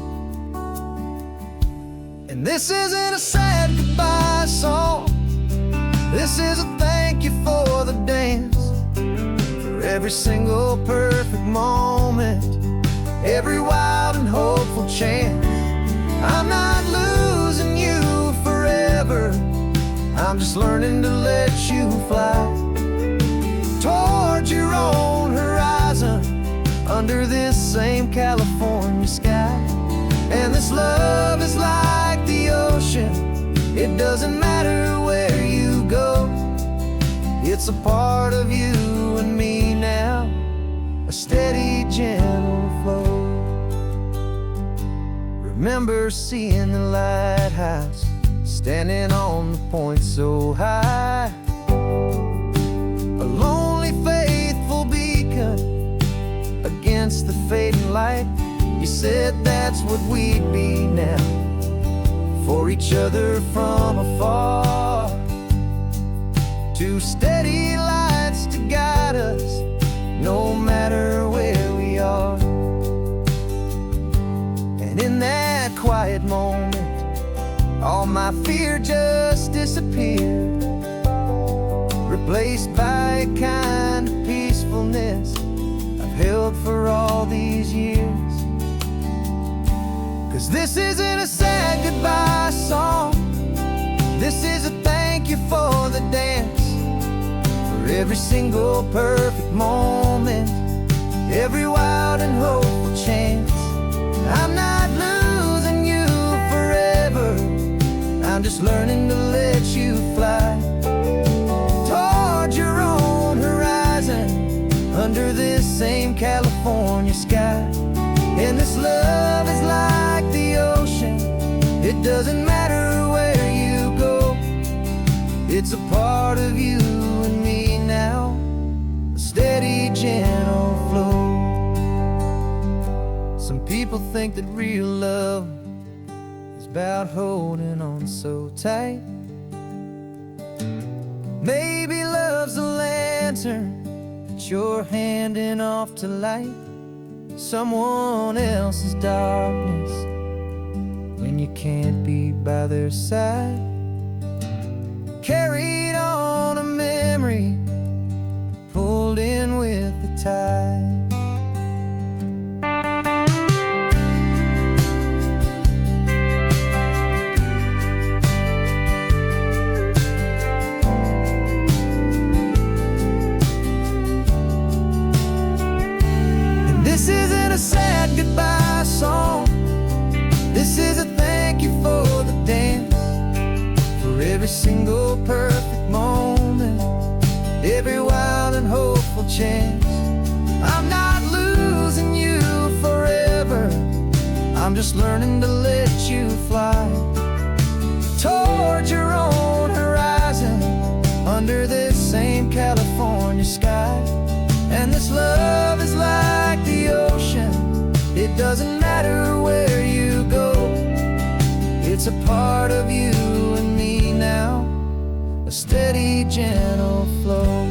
And this isn't a sad goodbye song, this is a thank you for the dance, for every single perfect moment, every wild and hopeful chance. I'm not losing you forever, I'm just learning to let you fly towards your own horizon, under this same California sky. And this love is like the ocean, it doesn't matter where you go, it's a part of you and me now, a steady, gentle flow. Remember seeing the lighthouse, standing on the point so high, a lonely, faithful beacon against the fading light. You said that's what we'd be now, for each other from afar, two steady lights to guide us, no matter where we are. And in that quiet moment, all my fear just disappeared, replaced by a kind of peacefulness I've held for all these years. 'Cause this isn't a sad goodbye song, this is a thank you for the dance, for every single perfect moment, every wild and hopeful chance. I'm not losing you forever, I'm just learning to let you fly toward your own horizon, under this same California sky. And this love is like the ocean, it doesn't matter where you go, it's a part of you and me now, a steady, gentle flow. Some people think that real love is about holding on so tight. Maybe love's a lantern that you're handing off to light someone else's darkness when you can't be by their side. Carried on a memory, pulled in with the tide. This isn't a sad goodbye song, this is a thank you for the dance, for every single perfect moment, every wild and hopeful chance. I'm not losing you forever, I'm just learning to let you fly toward your own horizon, under this same California sky. And this love is like the ocean, it doesn't matter where you go, it's a part of you and me now, a steady, gentle flow.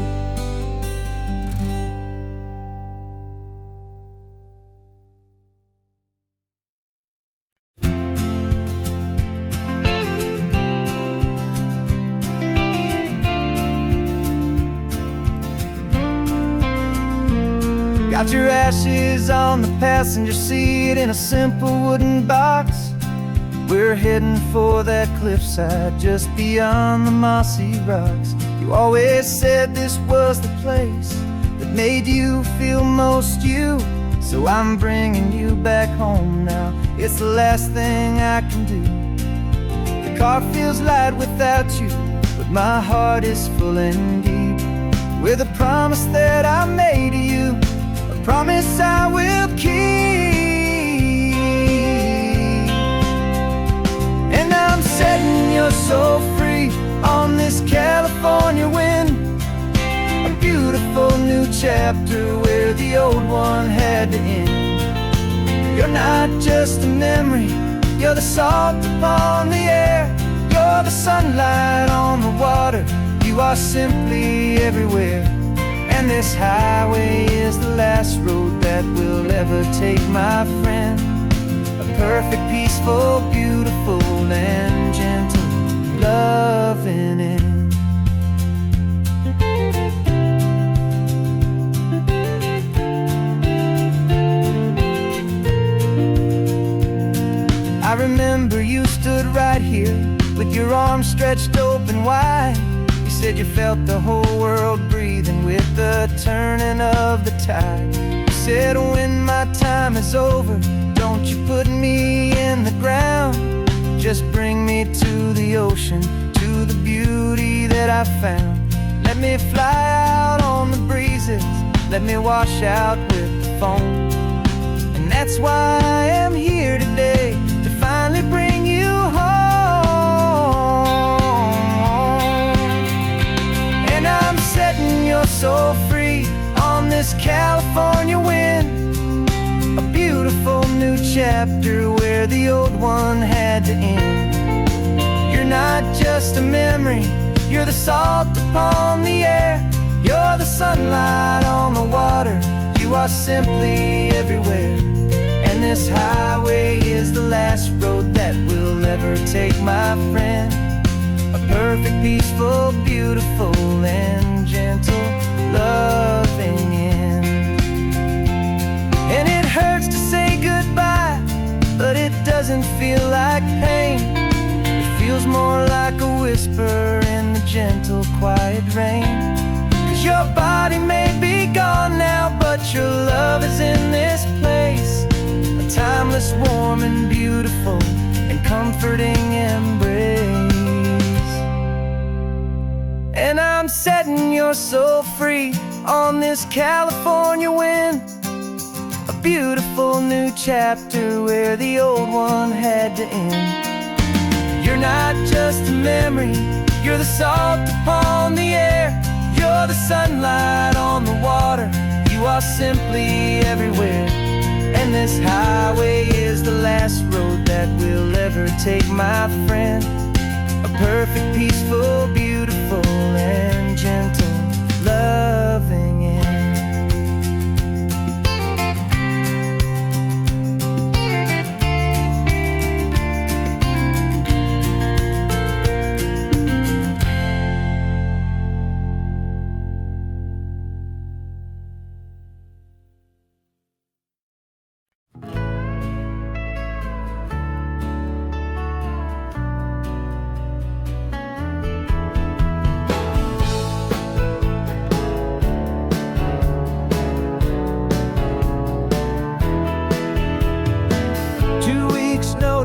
Got your ashes on the passenger seat in a simple wooden box. We're heading for that cliffside just beyond the mossy rocks. You always said this was the place that made you feel most you, so I'm bringing you back home now. It's the last thing I can do. The car feels light without you, but my heart is full and deep with a promise that I made to you, promise I will keep. And I'm setting your soul free on this California wind, a beautiful new chapter where the old one had to end. You're not just a memory, you're the salt upon the air, you're the sunlight on the water, you are simply everywhere. And this highway is the last road that we'll ever take, my friend. A perfect, peaceful, beautiful, and gentle loving end. I remember you stood right here with your arms stretched open wide. You said you felt the whole world breathing with the turning of the tide. You said when my time is over, don't you put me in the ground, just bring me to the ocean, to the beauty that I found. Let me fly out on the breezes, let me wash out with the foam. And that's why I am here today, to finally bring you home. And I'm setting your soul free on this California wind, a beautiful new chapter where the old one had to end. You're not just a memory, you're the salt upon the air, you're the sunlight on the water, you are simply everywhere. And this highway is the last road that we'll ever take, my friend. A perfect, peaceful, beautiful, and gentle loving end. And it hurts to say goodbye, but it doesn't feel like pain. It feels more like a whisper in the gentle, quiet rain. 'Cause Your body may be gone now, but your love is in this place. A timeless, warm and beautiful and comforting embrace. And I'm setting your soul free on this California wind. A beautiful new chapter where the old one had to end. You're not just a memory, you're the salt upon the air. You're the sunlight on the water, you are simply everywhere. And this highway is the last road that we'll ever take, my friend. A perfect, peaceful, beautiful and gentle, loving end.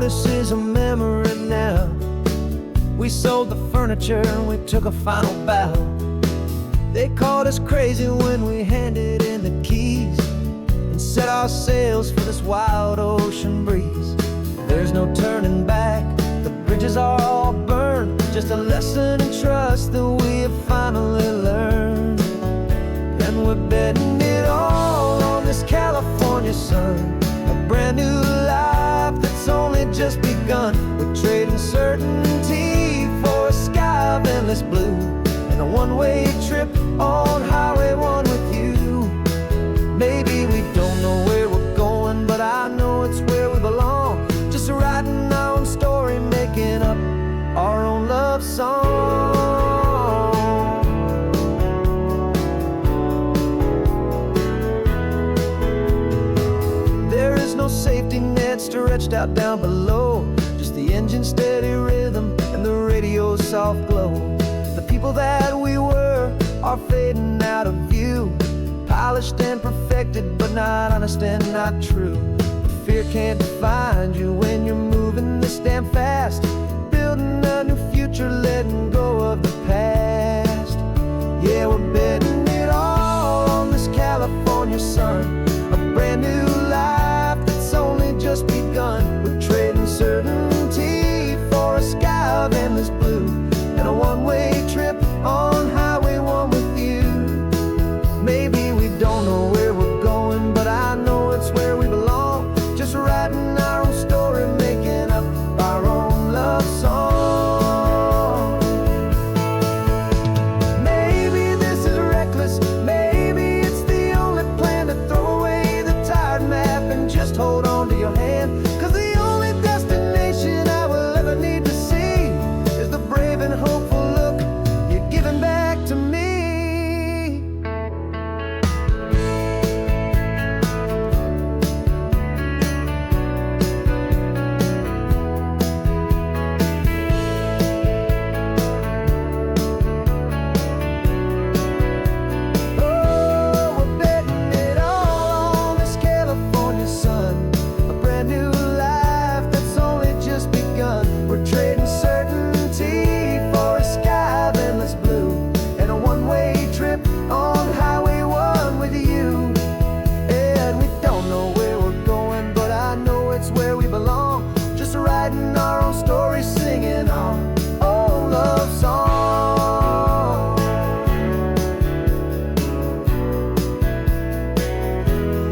This is a memory now. We sold the furniture and we took a final bow. They called us crazy when we handed in the keys and set our sails for this wild ocean breeze. There's no turning back, the bridges are all burned. Just a lesson in trust that we have finally learned. And we're betting it all on this California sun. A brand new life that's only just begun. We're trading certainty for a sky of endless blue and a one-way trip on Highway 1 with you. Maybe we don't know where we're going, but I know it's where we belong. Just writing our own story, making up our own love song. There is no safety net stretched out down below, just the engine's steady rhythm and the radio's soft glow. The people that we were are fading out of view, polished and perfected, but not honest and not true. Fear can't define you when you're moving this damn fast, building a new future, letting go of the past. Yeah, we're betting it all on this California sun. A brand new life that's only just begun. We're trading certainty for a sky of endless blue and a one-way trip on Highway 1 with you. Maybe we don't know where we're going, but I know it's where we belong. Just writing our own story, making up our own love song. Maybe this is reckless, maybe it's the only plan to throw away the tired map and just hold on to your hand. Cause the only destination I will ever need to see is the brave and hopeful look you're giving back to me. Writing our own story, singing our own love song.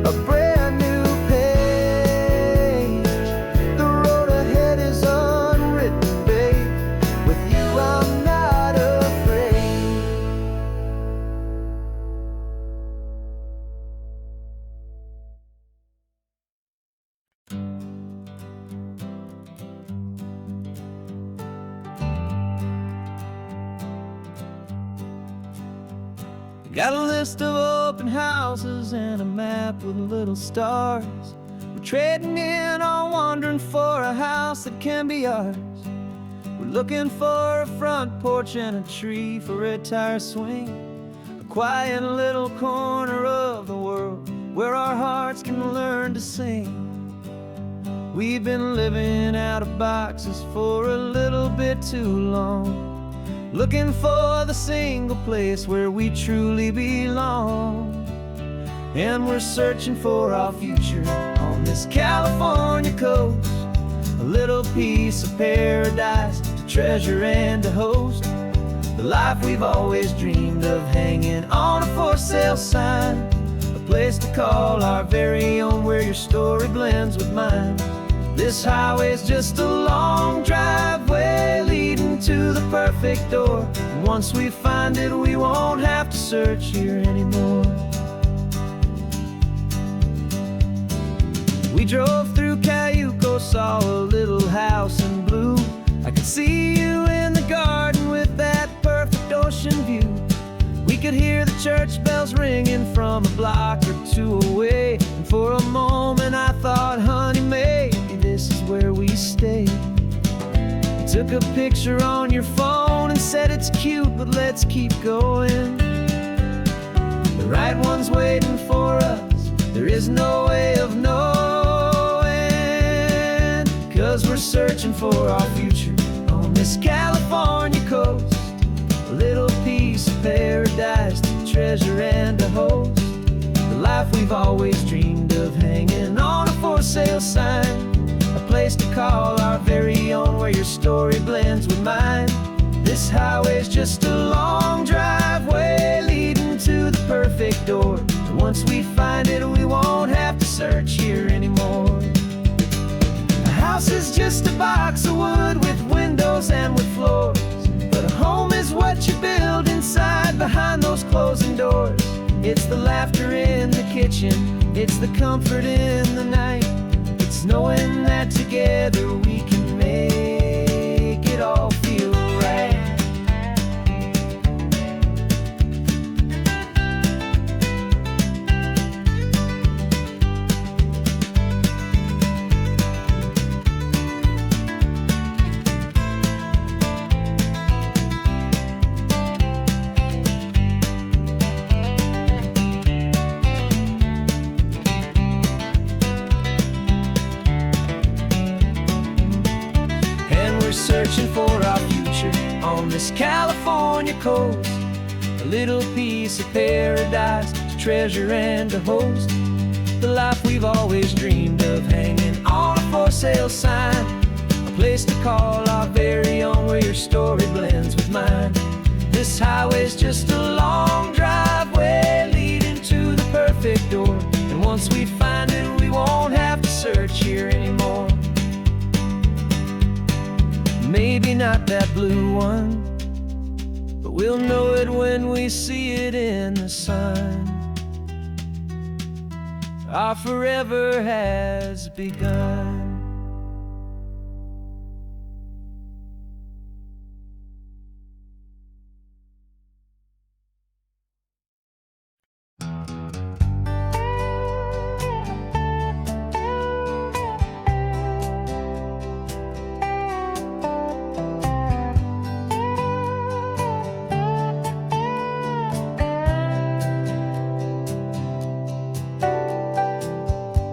A brand new page, the road ahead is unwritten, babe. With you I'm not afraid. Got a list of open houses and a map with little stars. We're trading in on wandering for a house that can be ours. We're looking for a front porch and a tree for a tire swing, a quiet little corner of the world where our hearts can learn to sing. We've been living out of boxes for a little bit too long, looking for the single place where we truly belong. And we're searching for our future on this California coast, a little piece of paradise to treasure and to host, the life we've always dreamed of, hanging on a for sale sign, a place to call our very own where your story blends with mine. This highway's just a long driveway leading to the perfect door, and once we find it we won't have to search here anymore. We drove through Cayuco, saw a little house in blue. I could see you in the garden with that perfect ocean view. We could hear the church bells ringing from a block or two away, and for a moment I thought, honey, maybe this is where we stay. You took a picture on your phone and said it's cute, but let's keep going. The right one's waiting for us, there is no way of knowing, 'cause we're searching for our future on this California coast, a little piece of paradise to treasure and to host, the life we've always dreamed of, hanging on a for sale sign, a place to call our very own where your story blends with mine. This highway's just a long driveway leading to the perfect door, and once we find it we won't have to search here anymore. House is just a box of wood with windows and with floors, but a home is what you build inside behind those closing doors. It's the laughter in the kitchen, it's the comfort in the night, it's knowing that together we can make it all feel right. Searching for our future on this California coast, a little piece of paradise to treasure and to host, the life we've always dreamed of, hanging on a for sale sign, a place to call our very own where your story blends with mine. This highway's just a long driveway leading to the perfect door, and once we find it we won't have to search here anymore. Maybe not that blue one, but we'll know it when we see it in the sun. Our forever has begun.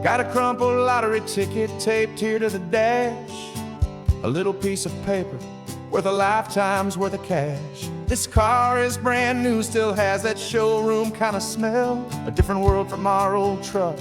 Got a crumpled lottery ticket taped here to the dash, a little piece of paper worth a lifetime's worth of cash. This car is brand new, still has that showroom kind of smell, a different world from our old truck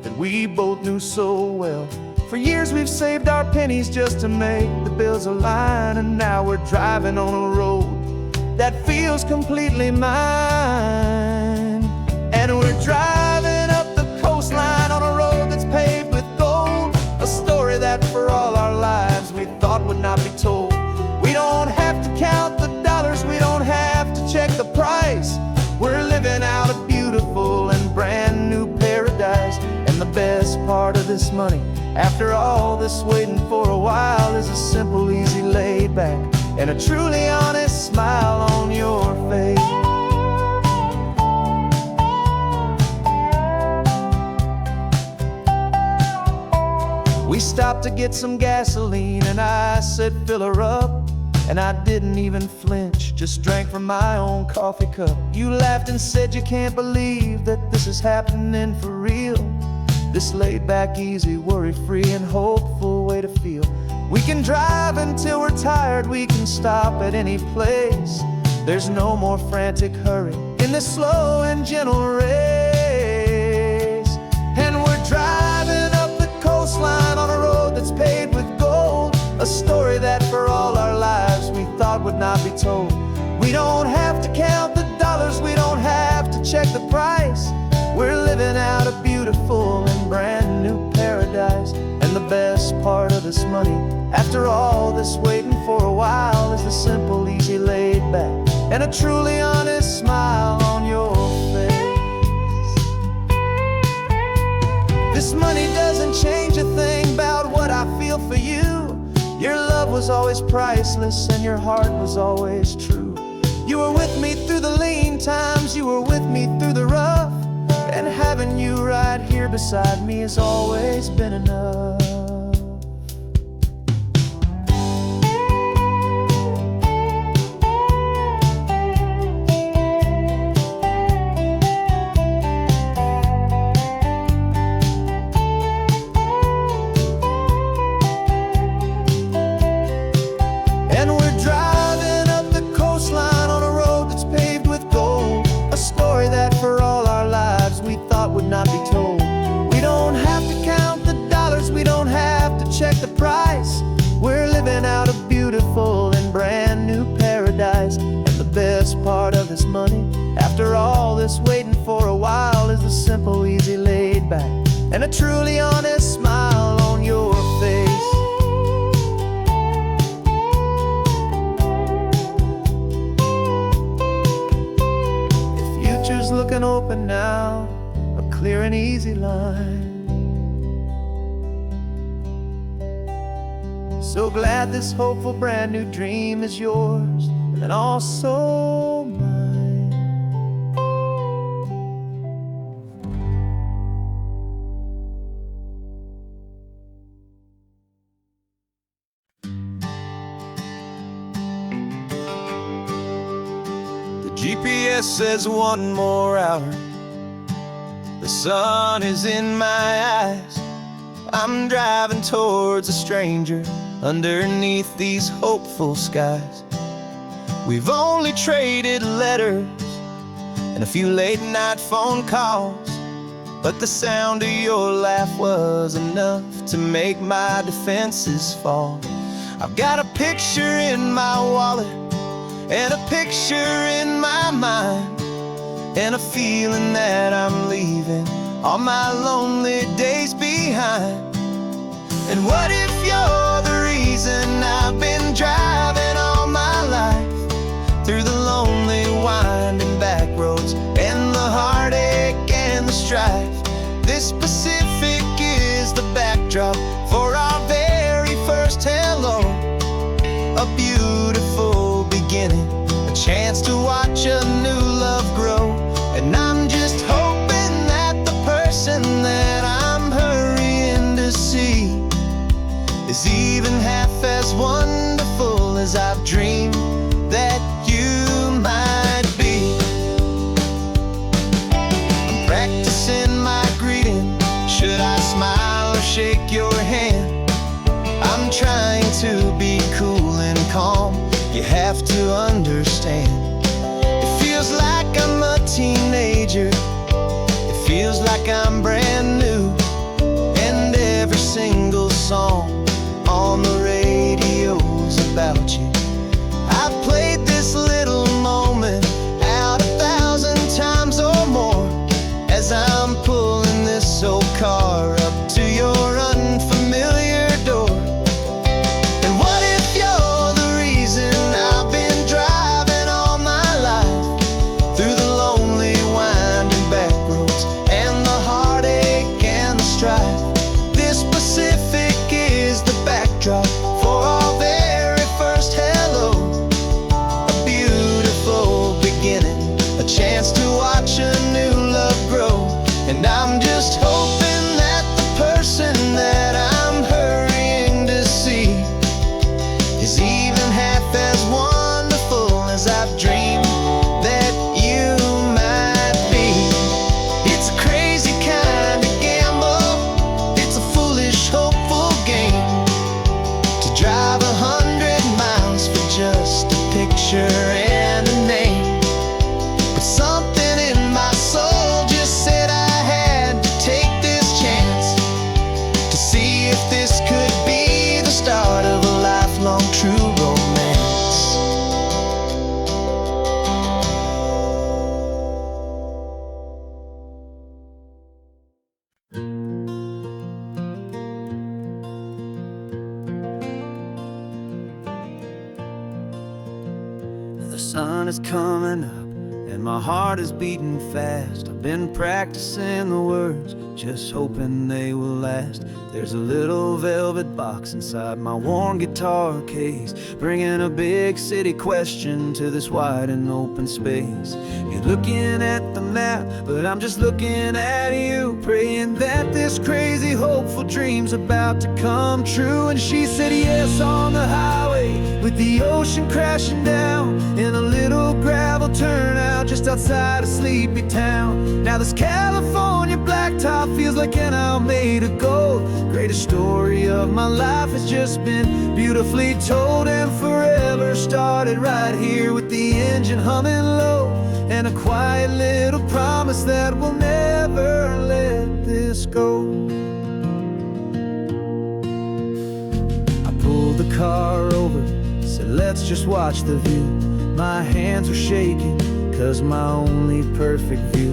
that we both knew so well. For years we've saved our pennies just to make the bills align, and now we're driving on a road that feels completely mine. And we're driving up the coastline on a road that's paved with gold, a story that for all our lives we thought would not be told. We don't have to count the dollars, we don't have to check the price. We're living out a beautiful and brand new paradise. And the best part of this money, after all this waiting for a while, is a simple, easy, laid back, and a truly honest smile on your face. We stopped to get some gasoline and I said fill her up. and I didn't even flinch, just drank from my own coffee cup. You laughed and said you can't believe that this is happening for real. This laid back, easy, worry-free and hopeful way to feel. We can drive until we're tired, we can stop at any place. There's no more frantic hurry in this slow and gentle race. And we're driving up the coastline on a road that's paved with gold, a story that for all our lives we thought would not be told. We don't have to count the dollars, we don't have to check the price. We're living out a beautiful and brand new paradise. And the best part of this money, after all this waiting for a while, is the simple, easy, laid back, and a truly honest smile on your face. This money doesn't change a thing about what I feel for you. Your love was always priceless and your heart was always true. You were with me through the lean times, you were with me through the rough, and having you right here beside me has always been enough. And we're driving up the coastline on a road that's paved with gold, a story that for all our lives we thought would not be told. We don't have to count the dollars, we don't have to check the price. We're living out a beautiful and brand new paradise. And the best part of this money, after all this waiting for a while, is the simple, easy, laid back, and a truly honest smile on your face. Looking open now, a clear and easy line. So glad this hopeful brand new dream is yours and also mine. GPS says one more hour. The sun is in my eyes. I'm driving towards a stranger underneath these hopeful skies. We've only traded letters and a few late night phone calls, but the sound of your laugh was enough to make my defenses fall. I've got a picture in my wallet and a picture in my mind, and a feeling that I'm leaving all my lonely days behind. And what if you're the reason I've been driving all my life, through the lonely winding back roads and the heartache and the strife? This Pacific is the backdrop for our very first hello, a beautiful beginning, a chance to watch a new love grow. And I'm just hoping that the person that I'm hurrying to see is even half as wonderful as I've dreamed that you might be. I'm practicing my greeting. Should I smile or shake your hand? I'm trying to be cool and calm. You have to understand, it feels like I'm a teenager, it feels like I'm brand new, and every single song on the radio's about you. I've played this little moment out 1,000 times or more, as I'm pulling this old car up to your unfamiliar door. And what if you're the reason I've been driving all my life, through the lonely winding back roads and the heartache and the strife? This Pacific is the backdrop for our very first is coming up and my heart is beating fast. I've been practicing the words, just hoping they will last. There's a little velvet box inside my worn guitar case, bringing a big city question to this wide and open space. You're looking at the map, but I'm just looking at you, praying that this crazy hopeful dream's about to come true. And she said yes on the highway, with the ocean crashing down, in a little gravel turnout just outside of Sleepy Town. Now this California blacktop feels like an hour made of gold. Greatest story of my life has just been beautifully told, and forever started right here with the engine humming low, and a quiet little promise that we'll never let this go. I pulled the car over, said let's just watch the view. My hands were shaking, cause my only perfect view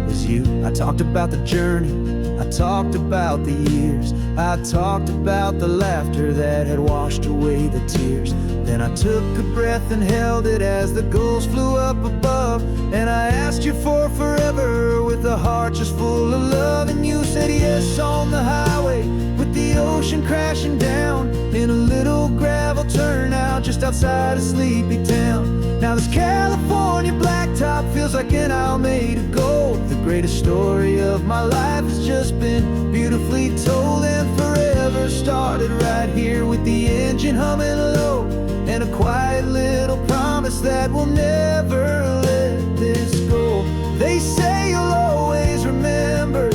was you. I talked about the journey, I talked about the years, I talked about the laughter that had washed away the tears. Then I took a breath and held it as the gulls flew up above, and I asked you for forever with a heart just full of love. And you said yes on the highway, with the ocean crashing down, in a little gravel turnout just outside of Sleepy Town. Now this California blacktop feels like an hour made of gold. The greatest story of my life has just been beautifully told, and forever started right here with the engine humming low, and a quiet little promise that we'll never let this go. They say you'll always remember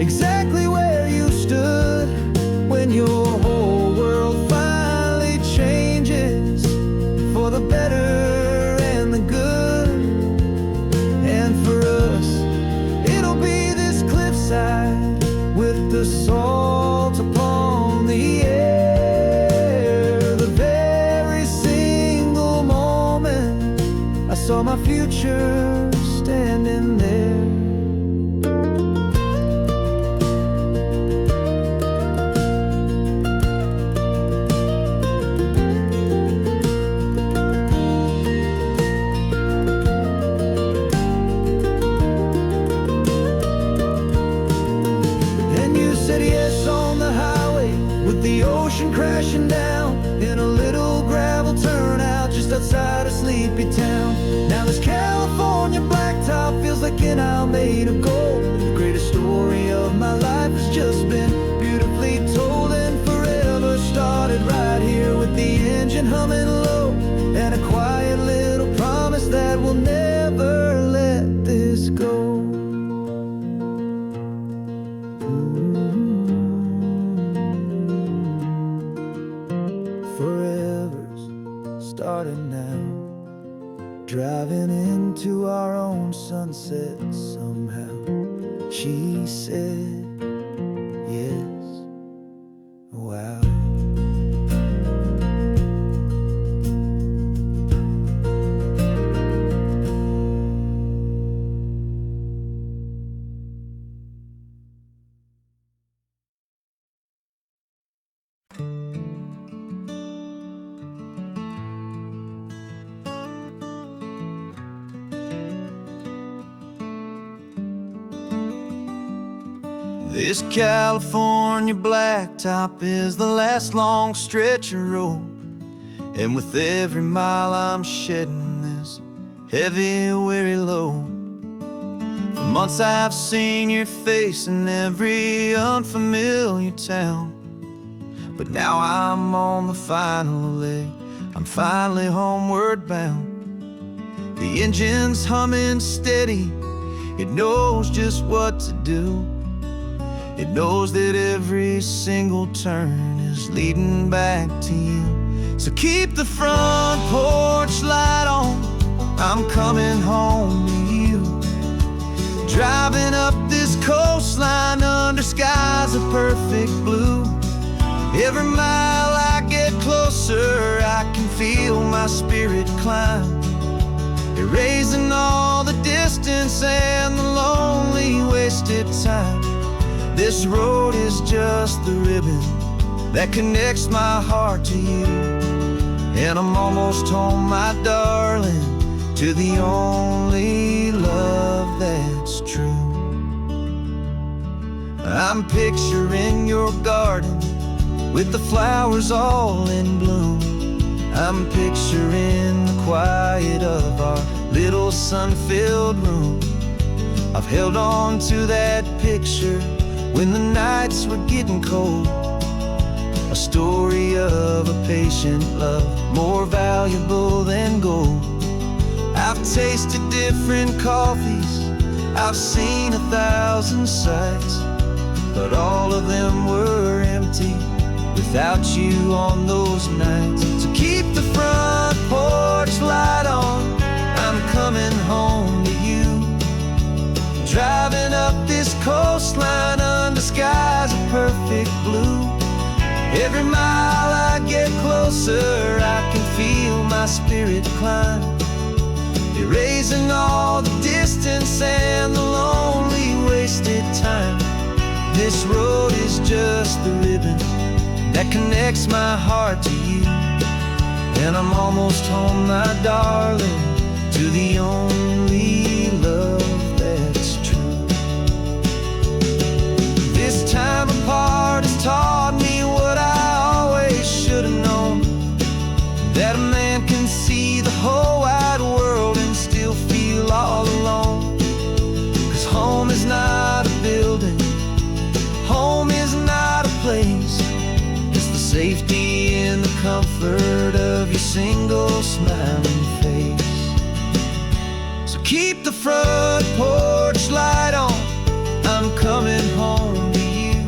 exactly where you stood when your whole world finally changes for the better and the good. And for us, it'll be this cliffside with the salt upon the air. The very single moment I saw my future standing there. The ocean crashing down, in a little gravel turnout just outside of Sleepy Town. Now this California blacktop feels like an hour made of gold. The greatest story of my life has just been beautifully told, and forever started right here with the engine humming low, and a quiet little promise that we'll never let this go. Starting now, driving into our own sunset somehow. She said yes, wow. This California blacktop is the last long stretch of road, and with every mile I'm shedding this heavy, weary load. For months I've seen your face in every unfamiliar town, but now I'm on the final leg, I'm finally homeward bound. The engine's humming steady, it knows just what to do. It knows that every single turn is leading back to you. So keep the front porch light on, I'm coming home to you. Driving up this coastline under skies of perfect blue. Every mile I get closer, I can feel my spirit climb, erasing all the distance and the lonely wasted time. This road is just the ribbon that connects my heart to you, And I'm almost home, my darling, to the only love that's true. I'm picturing your garden with the flowers all in bloom. I'm picturing the quiet of our little sun-filled room. I've held on to that picture when the nights were getting cold. A story of a patient love, more valuable than gold. I've tasted different coffees, I've seen 1,000 sights, but all of them were empty without you on those nights. So keep the front porch light on, I'm coming home to you. Driving up this coastline under skies of perfect blue. Every mile I get closer, I can feel my spirit climb, erasing all the distance and the lonely wasted time. This road is just the ribbon that connects my heart to you. And I'm almost home, my darling, to the only love that's true. This time apart has taught me what I always should have known, that a man can see the whole wide world and still feel all alone. 'Cause home is not a building, home is not a place, it's the safety and the comfort of your single smiling face. So keep the front porch light on, I'm coming home to you.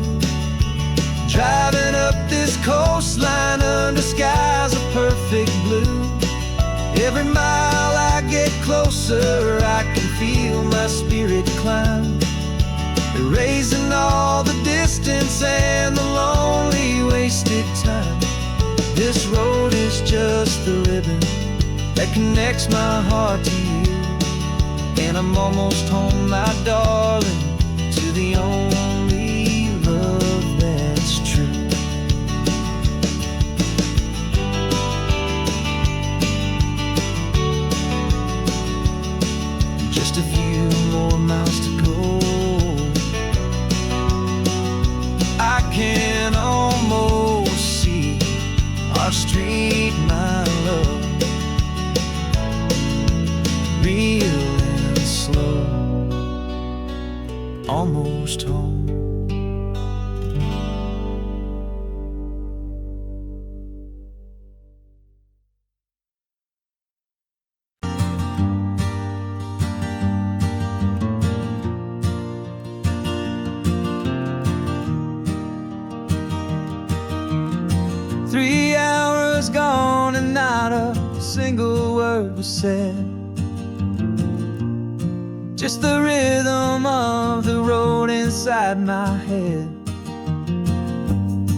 Driving up this coastline under skies of perfect blue. Every mile I get closer, I can feel my spirit climb, erasing all the distance and the lonely wasted time. This road is just the ribbon that connects my heart to you. And I'm almost home, my darling, to the only love that's true. Just a few more miles to go, I can almost see our street, my love, real and slow, almost home. Three hours gone and not a single word was said. Just the rhythm of the road inside my head.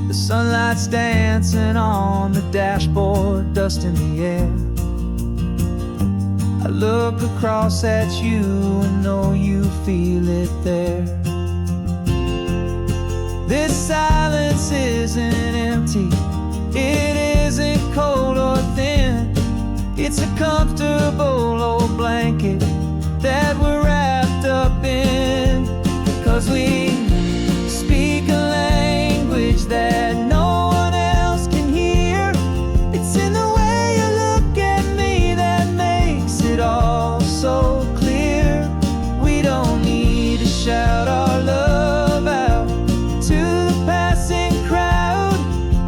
The sunlight's dancing on the dashboard, dust in the air. I look across at you and know you feel it there. This silence isn't empty, it isn't cold or thin. It's a comfortable old blanket that we're wrapped up in. 'Cause we speak a language that no one else can hear. It's in the way you look at me that makes it all so clear. We don't need to shout our love out to the passing crowd.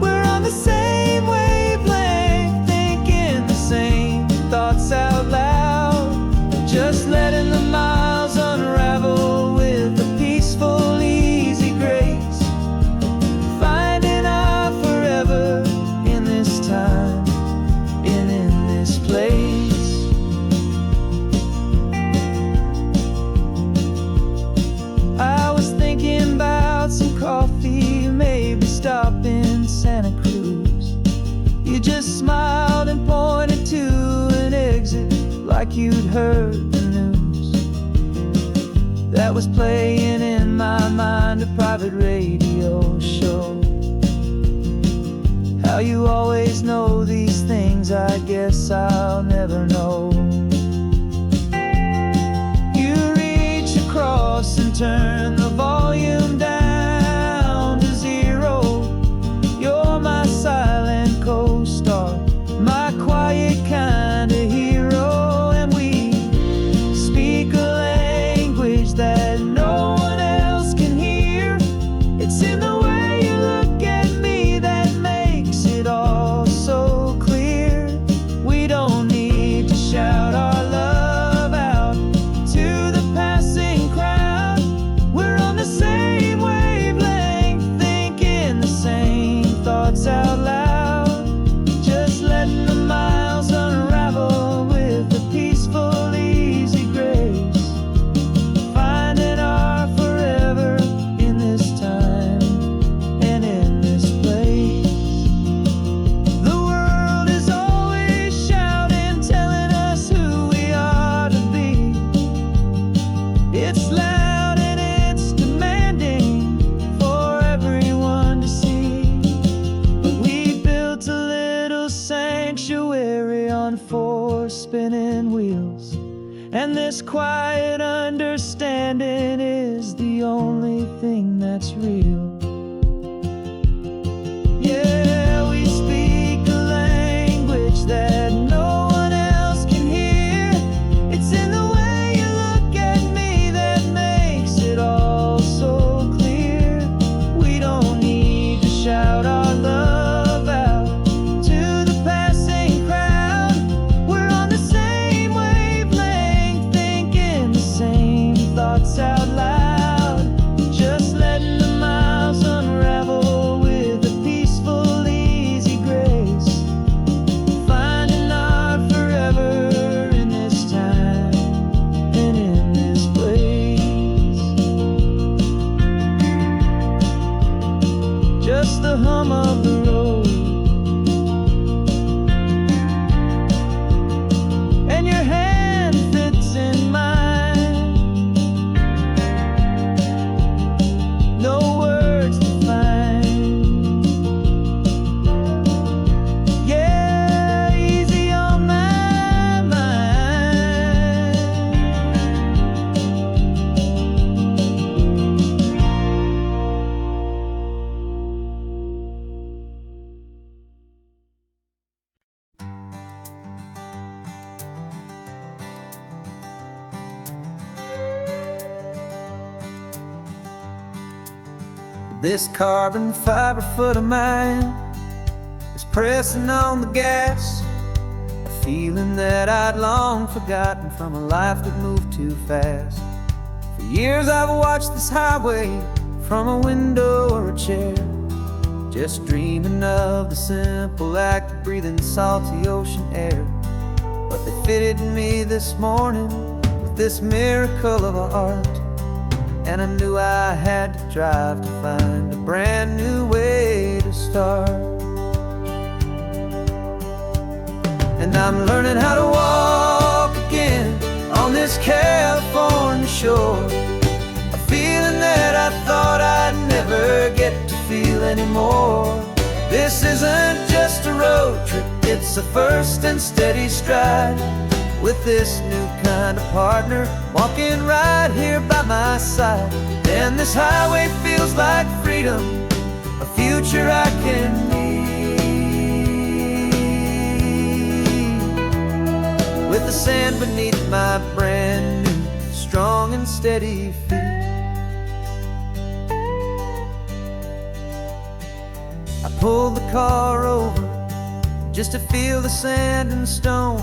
We're on the same wavelength, thinking the same thoughts out loud. Just letting the miles unravel with a peaceful, easy grace. Finding our forever in this time and in this place. I was thinking about some coffee, maybe stop in Santa Cruz. You just smiled and pointed to an exit like you'd heard the news. That was playing in my mind, a private radio show. How you always know these things, I guess I'll never know. You reach across and turn the volume down to zero. You're my silent co-star, my quiet kind of hero. And we speak a language that no one else can hear. It's in the way you look at me that makes it all so clear. We don't need to shout our love out to the passing crowd. We're on the same wavelength, thinking the same thoughts out loud. Just letting the miles unravel with a peaceful, easy grace. Finding our forever in this time and in this place. The world is always shouting, telling us who we are to be. It's loud and it's demanding for everyone to see. But we built a little sanctuary on 4 spinning wheels, and this quiet understanding is the only thing that's real. Yeah, we speak a language that no one else can hear. It's in the way you look at me that makes it all so clear. We don't need to shout our love out to the passing crowd. We're on the same wavelength, thinking the same thoughts out loud. Just letting the miles unravel with a peaceful, easy grace. Finding our forever in this time and in this place. Just the hum of the road and your hand fits in mine. No words to find. Yeah, easy on my mind. This carbon fiber foot of mine is pressing on the gas, a feeling that I'd long forgotten from a life that moved too fast. For years I've watched this highway from a window or a chair, just dreaming of the simple act of breathing salty ocean air. But they fitted me this morning with this miracle of art, and I knew I had to drive to find a brand new way to start. And I'm learning how to walk again on this California shore, a feeling that I thought I'd never get to feel anymore. This isn't just a road trip, it's a first and steady stride, with this new kind of partner walking right here by my side. And this highway feels like freedom, a future I can need, with the sand beneath my brand new strong and steady feet. I pulled the car over just to feel the sand and stone,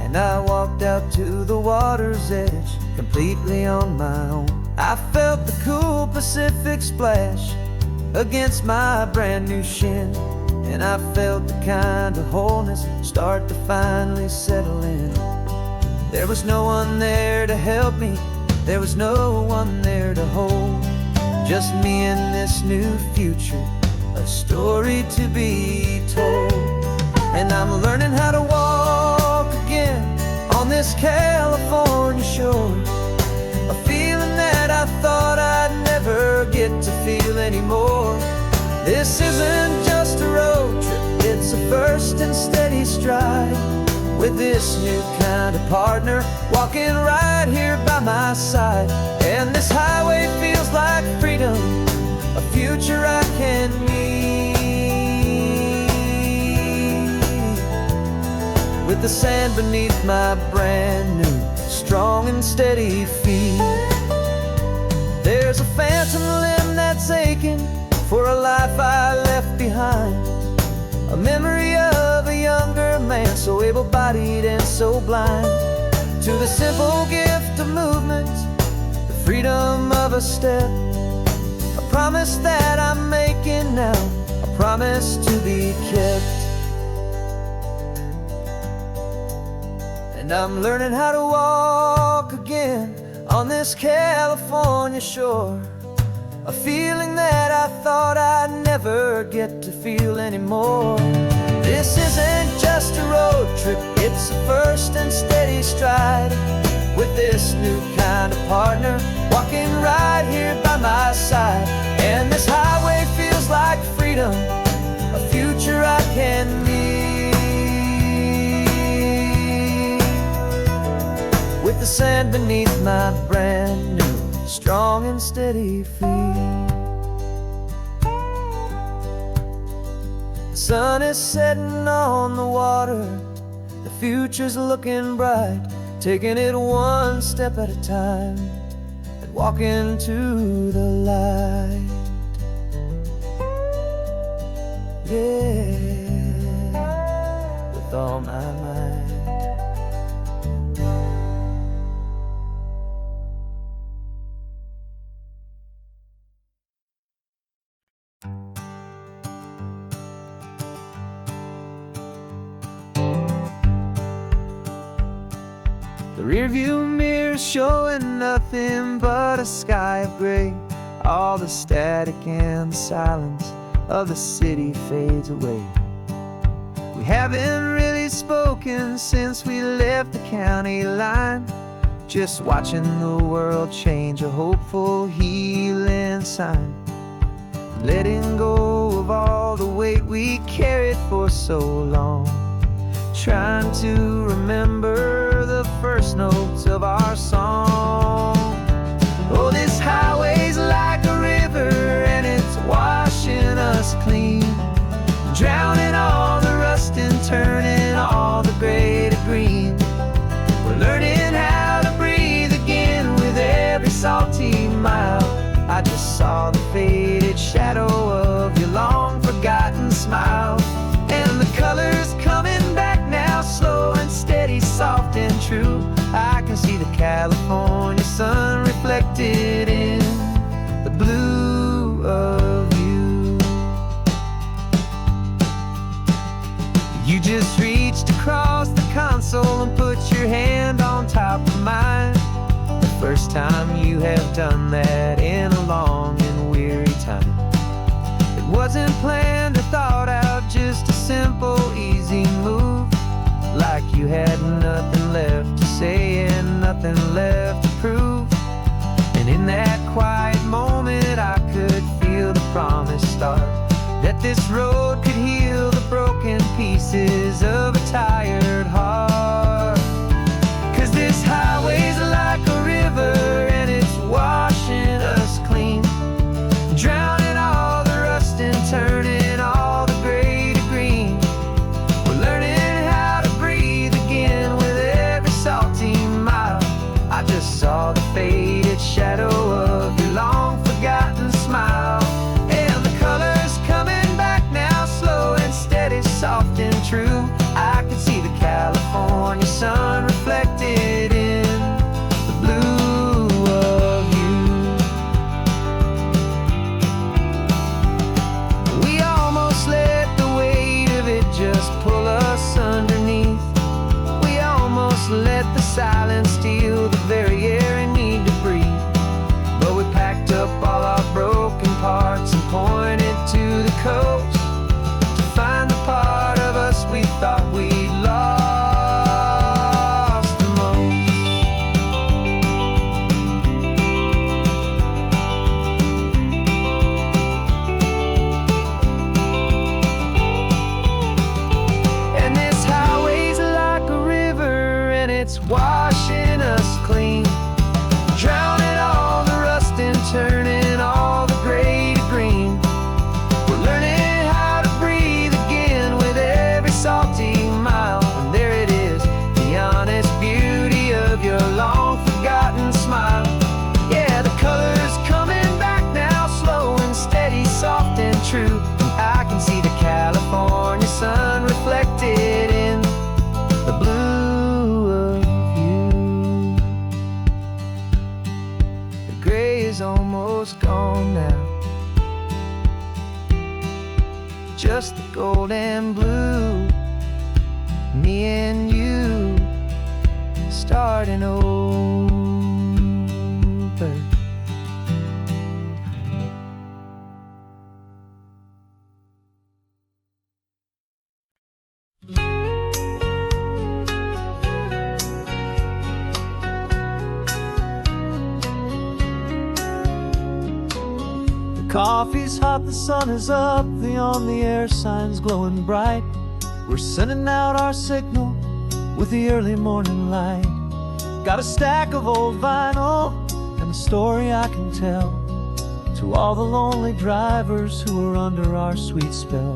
and I walked out to the water's edge, completely on my own. I felt the cool Pacific splash against my brand new shin, and I felt the kind of wholeness start to finally settle in. There was no one there to help me, there was no one there to hold, just me and this new future, a story to be told. And I'm learning how to walk again on this California shore, a feeling that I thought I'd never get to feel anymore. This isn't just a road trip, first and steady stride. With this new kind of partner walking right here by my side. And this highway feels like freedom, a future I can meet. With the sand beneath my brand new, strong and steady feet. There's a phantom limb that's aching for a life I left behind. A memory of a younger man, so able-bodied and so blind. To the simple gift of movement, the freedom of a step. A promise that I'm making now, a promise to be kept. And I'm learning how to walk again on this California shore. A feeling that I thought I'd never get to feel anymore. This isn't just a road trip, it's a first and steady stride. With this new kind of partner walking right here by my side. And this highway feels like freedom, a future I can meet. With the sand beneath my brand new, strong and steady feet. The sun is setting on the water, the future's looking bright. Taking it one step at a time and walking to the light. Yeah, with all my might. The rearview mirror's showing nothing but a sky of gray. All the static and the silence of the city fades away. We haven't really spoken since we left the county line. Just watching the world change, a hopeful healing sign. Letting go of all the weight we carried for so long. Trying to remember the first notes of our song. Oh, this highway's like a river and it's washing us clean. Drowning all the rust and turning all the gray to green. We're learning how to breathe again with every salty mile. I just saw the faded shadow of your long forgotten smile. And the colors coming back now, slow and steady, soft and true. I can see the California sun reflected in the blue of you. You just reached across the console and put your hand on top of mine. The first time you have done that in a long and weary time. It wasn't planned or thought out, just a simple, easy move. Like you had nothing left to say and nothing left to prove. And in that quiet moment I could feel the promise start, that this road could heal the broken pieces of a tired heart. 'Cause this highway's like a river and it's washing us clean. Drowning all the rust and turning all the gray to green. We're learning how to breathe again with every salty mile. I just saw the faded shadow of your long forgotten smile. And the colors coming back now, slow and steady, soft and true. I can see the California sun reflected in the blue of you. We almost let the weight of it just pull us underneath. We almost let the silence steal the very air I need to breathe. But we packed up all our broken parts and pointed to the coast to find the part of us we thought we'd lost the most. washing us clean, drowning all the rust and turning all the gray to green. We're learning how to breathe again with every salty mile. And there it is, the honest beauty of your long forgotten smile. Yeah, the color's coming back now, slow and steady, soft and true. And I can see the California sun reflected in the blue of you. The gray is almost gone now, just the gold and blue. Me and you starting over. Coffee's hot, the sun is up, the on the air sign's glowing bright. We're sending out our signal with the early morning light. Got a stack of old vinyl and a story I can tell to all the lonely drivers who are under our sweet spell.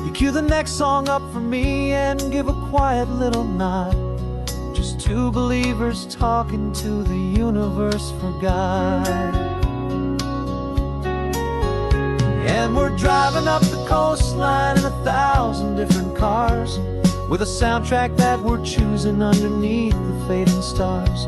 You cue the next song up for me and give a quiet little nod. Just two believers talking to the universe for God. And we're driving up the coastline in 1,000 different cars, with a soundtrack that we're choosing underneath the fading stars.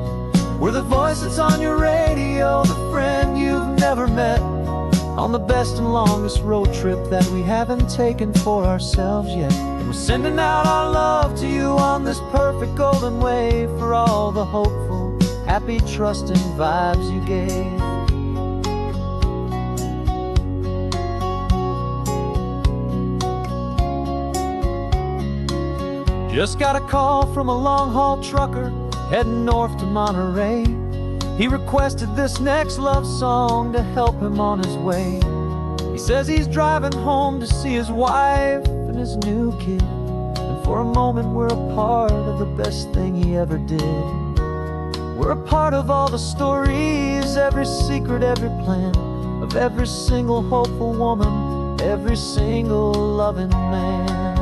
We're the voice that's on your radio, the friend you've never met, on the best and longest road trip that we haven't taken for ourselves yet. And we're sending out our love to you on this perfect golden wave, for all the hopeful, happy, trusting vibes you gave. Just got a call from a long-haul trucker heading north to Monterey. He requested this next love song to help him on his way. He says he's driving home to see his wife and his new kid, and for a moment we're a part of the best thing he ever did. We're a part of all the stories, every secret, every plan, of every single hopeful woman, every single loving man.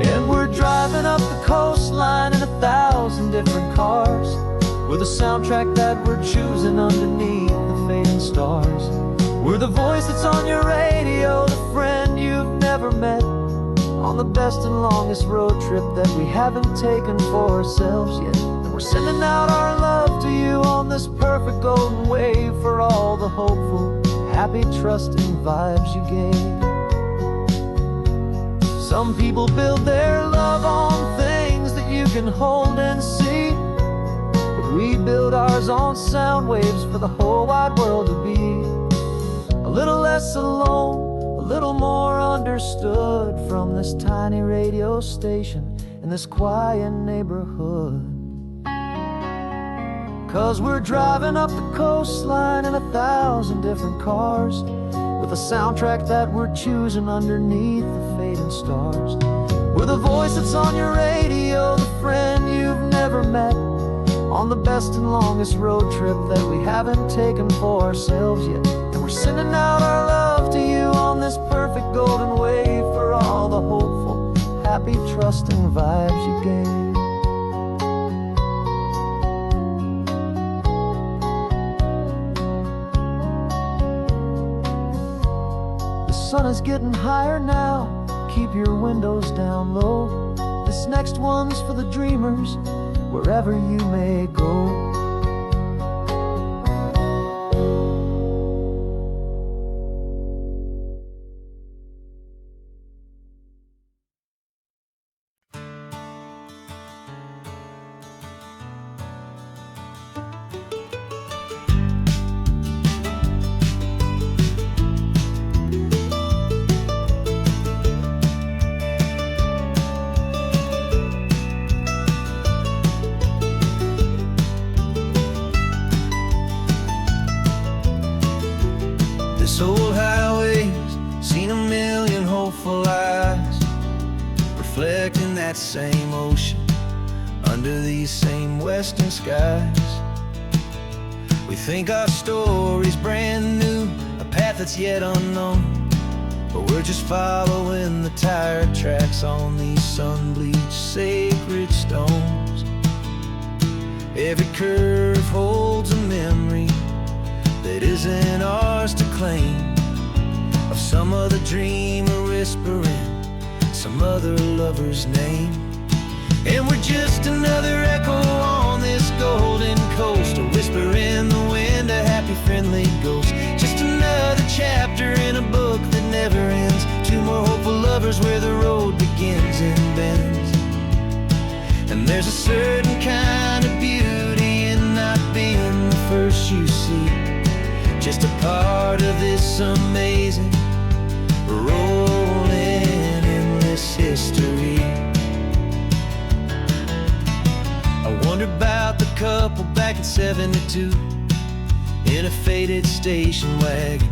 And we're driving up the coastline in 1,000 different cars, with a soundtrack that we're choosing underneath the fading stars. We're the voice that's on your radio, the friend you've never met, on the best and longest road trip that we haven't taken for ourselves yet. And we're sending out our love to you on this perfect golden wave, for all the hopeful, happy, trusting vibes you gave. Some people build their love on things that you can hold and see, but we build ours on sound waves for the whole wide world to be a little less alone, a little more understood, from this tiny radio station in this quiet neighborhood. 'Cause we're driving up the coastline in 1,000 different cars, with a soundtrack that we're choosing underneath the fading stars. We're the voice that's on your radio, the friend you've never met, on the best and longest road trip that we haven't taken for ourselves yet. And we're sending out our love to you on this perfect golden wave, for all the hopeful, happy, trusting vibes you gave. The sun is getting higher now, keep your windows down low. This next one's for the dreamers, wherever you may go. This old highway's seen a million hopeful eyes, reflecting that same ocean under these same western skies. We think our story's brand new, a path that's yet unknown, but we're just following the tired tracks on these sun-bleached sacred stones. Every curve holds a memory that isn't ours to claim, of some other dreamer whispering some other lover's name. And we're just another echo on this golden coast, a whisper in the wind, a happy friendly ghost. Just another chapter in a book that never ends, two more hopeful lovers where the road begins and bends. And there's a certain kind of beauty in not being the first you see, just a part of this amazing rolling endless history. I wonder about the couple back in '72 in a faded station wagon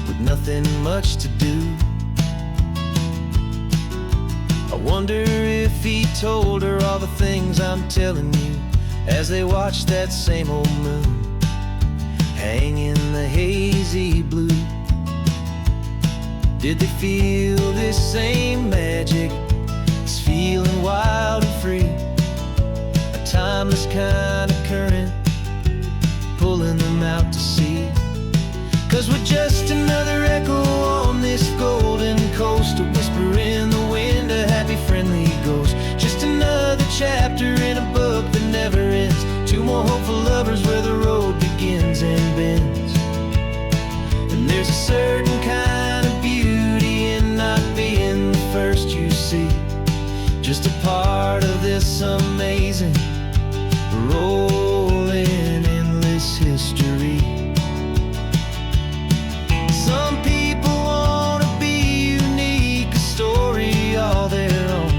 with nothing much to do. I wonder if he told her all the things I'm telling you as they watched that same old moon hang in the hazy blue. Did they feel this same magic, this feeling wild and free, a timeless kind of current pulling them out to sea? 'Cause we're just another echo on this golden coast, a whisper in the wind, a happy friendly ghost. Just another chapter in a book that never ends, two more hopeful lovers where the road begins and bends. And there's a certain kind of beauty in not being the first you see, just a part of this amazing rolling endless history. Some people wanna be unique, a story all their own,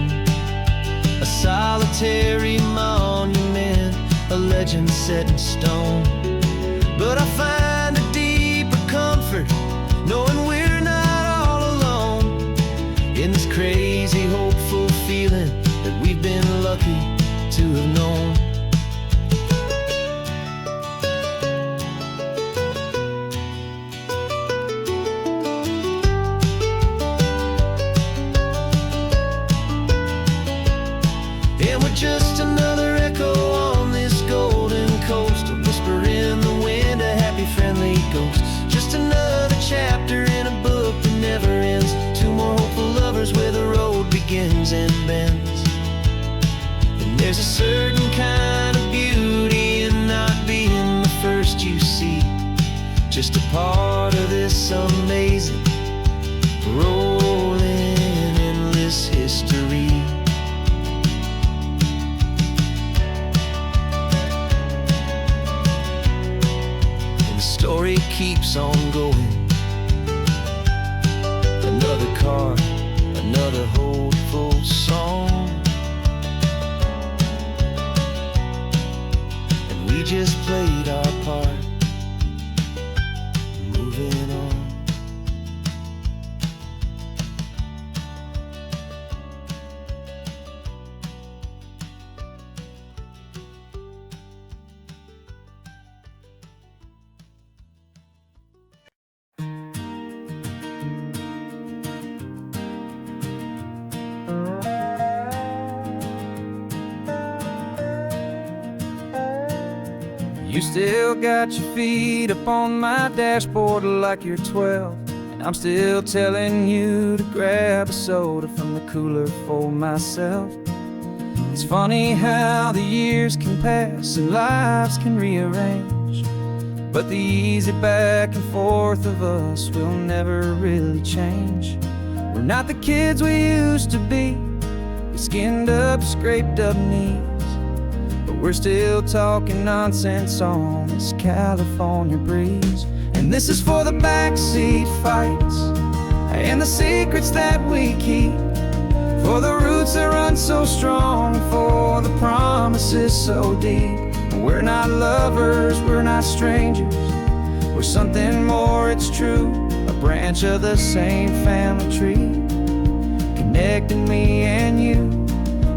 a solitary monument, a legend set in stone. But I find a deeper comfort knowing we're not all alone in this crazy hopeful feeling that we've been lucky to have known. And we're just another echo on this golden coast, a whisper in the wind, a happy friendly ghost. Just another chapter in a book that never ends, two more hopeful lovers where the road begins and bends. And there's a certain kind of beauty in not being the first you see, just a part of this amazing rolling endless history. Story keeps on going. Another car, another hopeful song, and we just played our part, moving on. You still got your feet up on my dashboard like you're 12, and I'm still telling you to grab a soda from the cooler for myself. It's funny how the years can pass and lives can rearrange, but the easy back and forth of us will never really change. We're not the kids we used to be, with skinned up, scraped up knees, but we're still talking nonsense on this California breeze. And this is for the backseat fights and the secrets that we keep, for the roots that run so strong, for the promises so deep. We're not lovers, we're not strangers, we're something more, it's true, a branch of the same family tree, connecting me and you.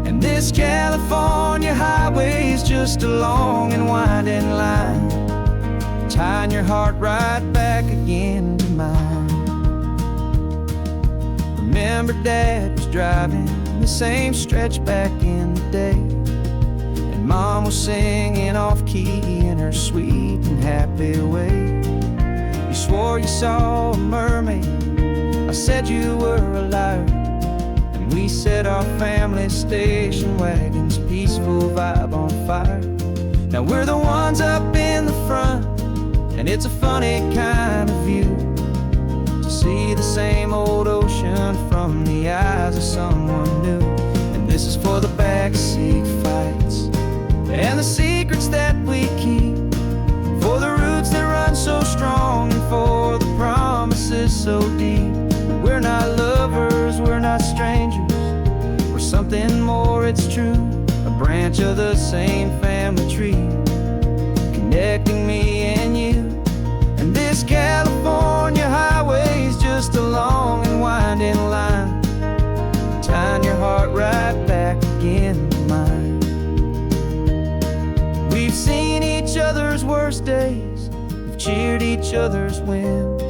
And this California just a long and winding line, tying your heart right back again to mine. Remember Dad was driving the same stretch back in the day, and Mom was singing off-key in her sweet and happy way. You swore you saw a mermaid, I said you were a liar, and we set our family station wagon's peaceful vibe on fire. Now we're the ones up in the front, and it's a funny kind of view to see the same old ocean from the eyes of someone new. And this is for the backseat fights and the secrets that we keep, for the roots that run so strong and for the promises so deep. We're not lovers, we're not strangers, we're something more, it's true. A branch of the same family tree, connecting me and you. And this California highway's just a long and winding line, tying your heart right back again to mine. We've seen each other's worst days, we've cheered each other's wins.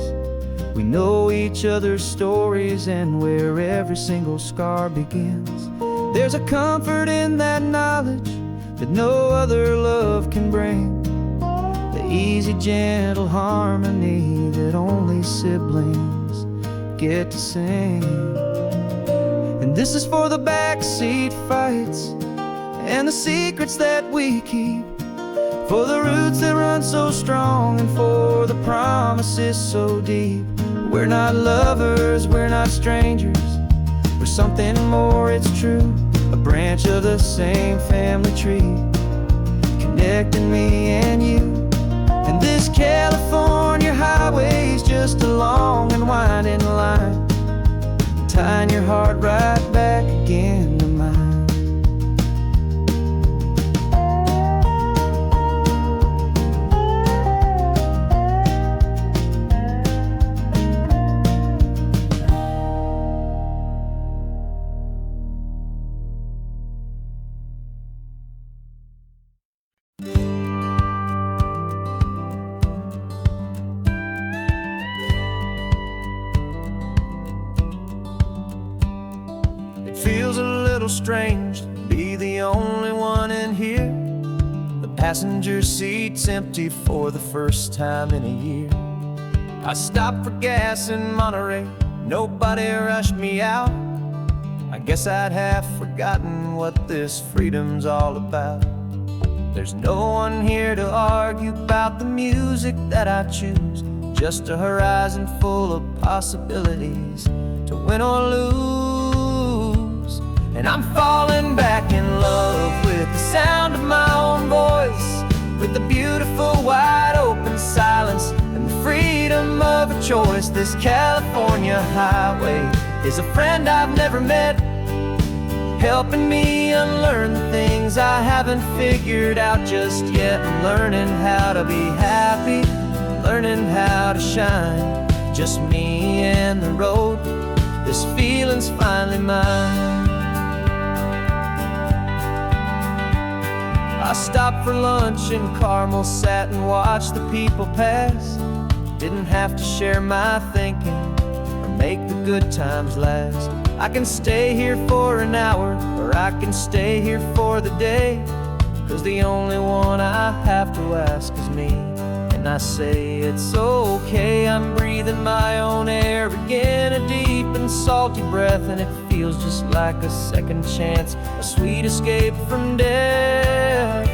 We know each other's stories and where every single scar begins. There's a comfort in that knowledge that no other love can bring, the easy, gentle harmony that only siblings get to sing. And this is for the backseat fights and the secrets that we keep, for the roots that run so strong and for the promises so deep. We're not lovers, we're not strangers, we're something more, it's true. A branch of the same family tree, connecting me and you. And this California highway's just a long and winding line, tying your heart right back again to mine. Feels a little strange to be the only one in here. The passenger seat's empty for the first time in a year. I stopped for gas in Monterey, nobody rushed me out. I guess I'd half forgotten what this freedom's all about. There's no one here to argue about the music that I choose, just a horizon full of possibilities to win or lose. And I'm falling back in love with the sound of my own voice, with the beautiful wide open silence and the freedom of a choice. This California highway is a friend I've never met, helping me unlearn the things I haven't figured out just yet. I'm learning how to be happy, learning how to shine, just me and the road. This feeling's finally mine. I stopped for lunch in Carmel, sat and watched the people pass. Didn't have to share my thinking or make the good times last. I can stay here for an hour, or I can stay here for the day, 'cause the only one I have to ask is me. And I say it's okay, I'm breathing my own air again, a deep and salty breath, and it feels just like a second chance, a sweet escape from death.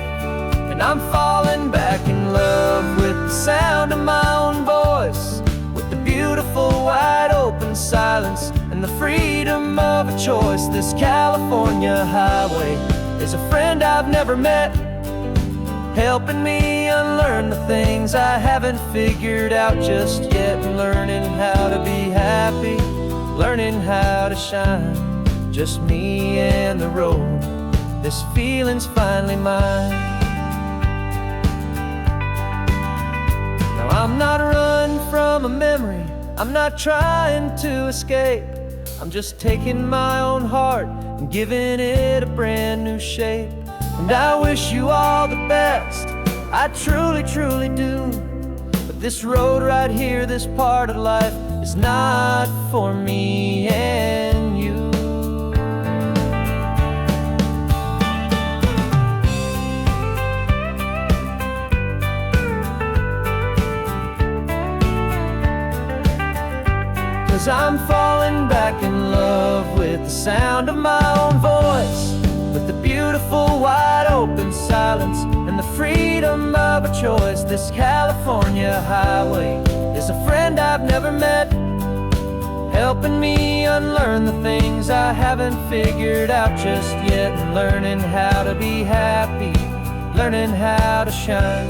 And I'm falling back in love with the sound of my own voice, with the beautiful wide open silence and the freedom of a choice. This California highway is a friend I've never met, helping me unlearn the things I haven't figured out just yet. Learning how to be happy, learning how to shine, just me and the road. This feeling's finally mine. Now I'm not running from a memory, I'm not trying to escape. I'm just taking my own heart and giving it a brand new shape. and I wish you all the best. I truly, truly do. But this road right here, this part of life, is not for me and you. Cause I'm falling back in love with the sound of my own voice, with the beautiful wide open silence and the freedom of a choice. This California highway is a friend I've never met, helping me unlearn the things I haven't figured out just yet, and learning how to be happy, learning how to shine.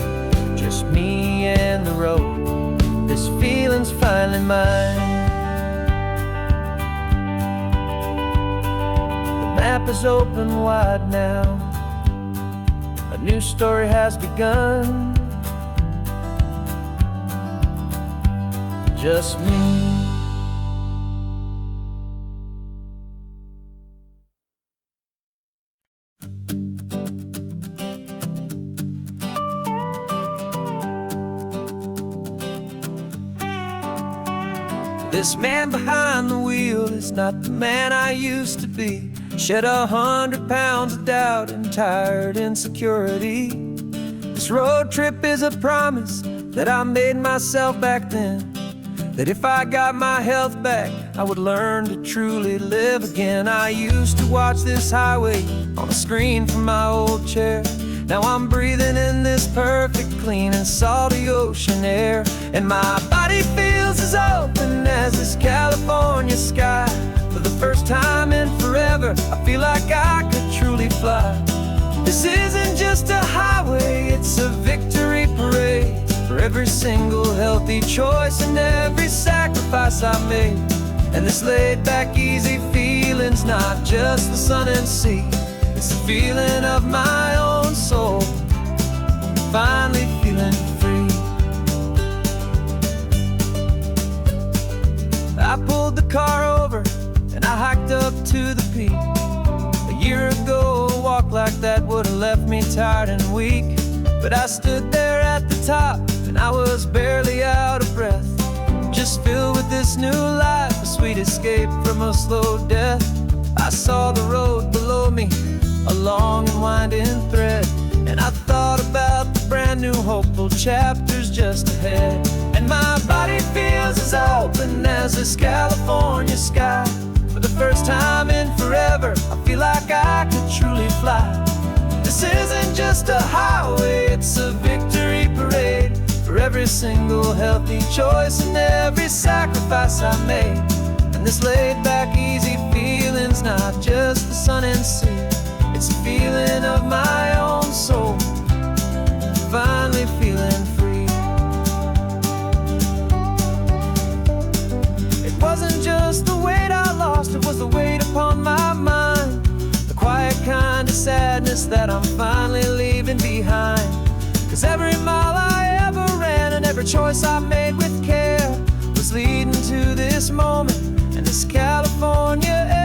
Just me and the road, this feeling's finally mine. The map is open wide now, a new story has begun. Just me. This man behind the wheel is not the man I used to be. Shed 100 pounds of doubt and tired insecurity. This road trip is a promise that I made myself back then, that if I got my health back, I would learn to truly live again. I used to watch this highway on a screen from my old chair. Now I'm breathing in this perfect, clean and salty ocean air, and my body feels as open as this California sky. For the first time in forever, I feel like I could truly fly. This isn't just a highway, it's a victory parade for every single healthy choice and every sacrifice I made. And this laid back, easy feeling's not just the sun and sea, it's the feeling of my own soul, finally feeling free. I pulled the car over and I hiked up to the peak. A year ago, a walk like that would have left me tired and weak, but I stood there at the top and I was barely out of breath, just filled with this new life, a sweet escape from a slow death. I saw the road below me, a long and winding thread, and I thought about the brand new hopeful chapters just ahead. And my body feels as open as this California sky. For the first time in forever, I feel like I could truly fly. This isn't just a highway, it's a victory parade for every single healthy choice and every sacrifice I made. And this laid back, easy feeling's not just the sun and sea, it's a feeling of my own soul, finally feeling free. It wasn't just the weight I lost, it was the weight upon my mind, the quiet kind of sadness that I'm finally leaving behind. Cause every mile I ever ran and every choice I made with care was leading to this moment and this California air.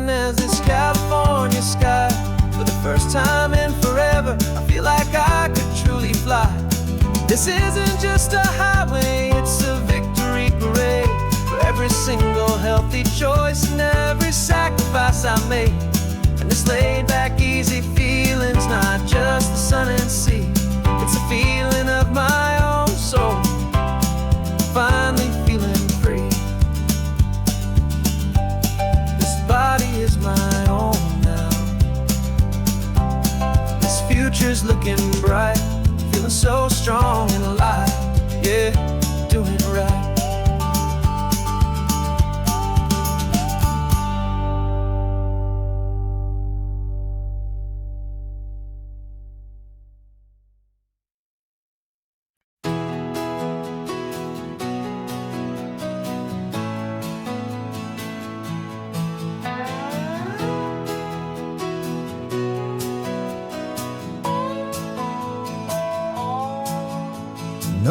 As this California sky, for the first time in forever, I feel like I could truly fly. This isn't just a highway, it's a victory parade for every single healthy choice and every sacrifice I made. And this laid back, easy feeling's not just the sun and sea, it's a feeling of my own soul, finally feeling free. Body is my own now. This future's looking bright, feeling so strong and alive. Yeah, doing it right.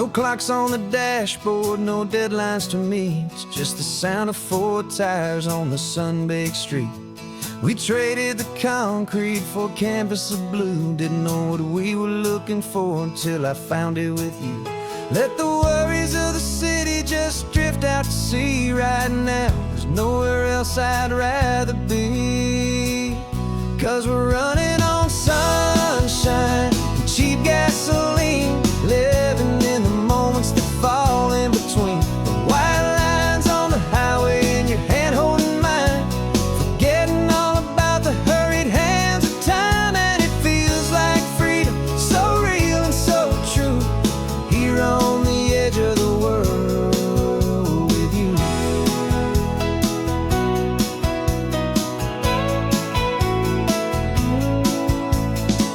No clocks on the dashboard, no deadlines to meet. It's just the sound of 4 tires on the sun-baked street. We traded the concrete for a canvas of blue. Didn't know what we were looking for until I found it with you. Let the worries of the city just drift out to sea right now. There's nowhere else I'd rather be. 'Cause we're running on sunshine and cheap gasoline, living in the moments that fall in between. The white lines on the highway and your hand holding mine, forgetting all about the hurried hands of time. And it feels like freedom, so real and so true, here on the edge of the world with you.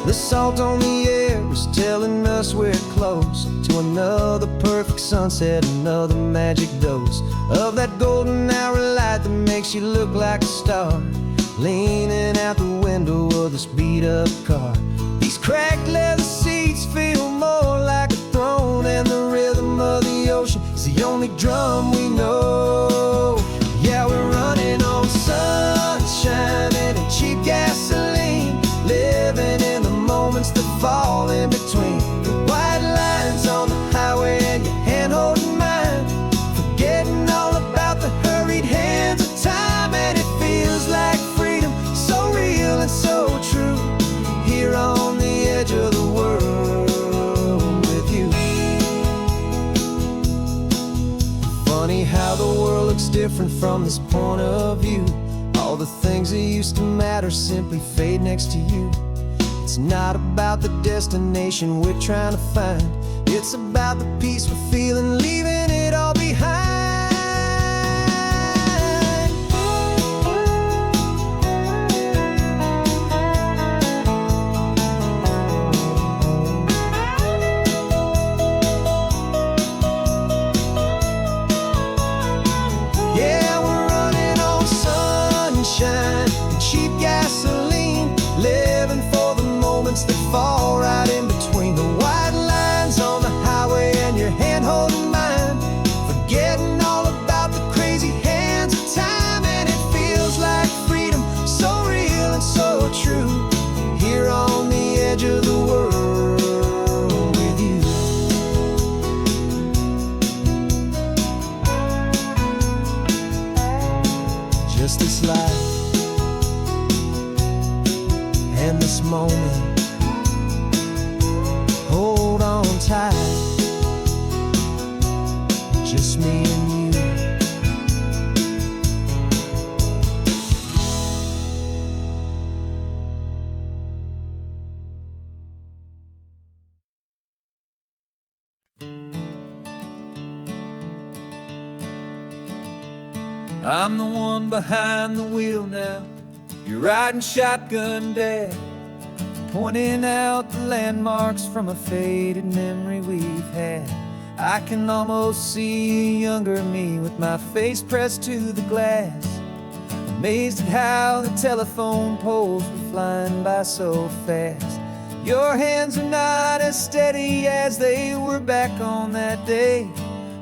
The salt on the air is telling us we're close to another perfect sunset, another magic dose of that golden hour light that makes you look like a star, leaning out the window of this beat-up car. These cracked leather seats feel more like a throne, and the rhythm of the ocean is the only drum we know. Yeah, we're running on sunshine and a cheap gasoline, living in the moments that fall in between. The white lines on the highway and your hand holding mine, forgetting all about the hurried hands of time. And it feels like freedom, so real and so true, here on the edge of the world with you. Funny how the world looks different from this point of view. All the things that used to matter simply fade next to you. It's not about the destination we're trying to find, it's about the peace we're feeling, leaving it all behind. Yeah, we're running on sunshine and cheap gasoline, living for the moments that fall right in between. The white lines on the highway and your hand holding mine, forgetting all about the crazy hands of time. And it feels like freedom, so real and so true, here on the edge of the world with you. Just this life and this moment, hold on tight, just me and you. I'm the one behind the wheel now, you're riding shotgun, Dad, pointing out the landmarks from a faded memory we've had. I can almost see a younger me with my face pressed to the glass, amazed at how the telephone poles were flying by so fast. Your hands are not as steady as they were back on that day,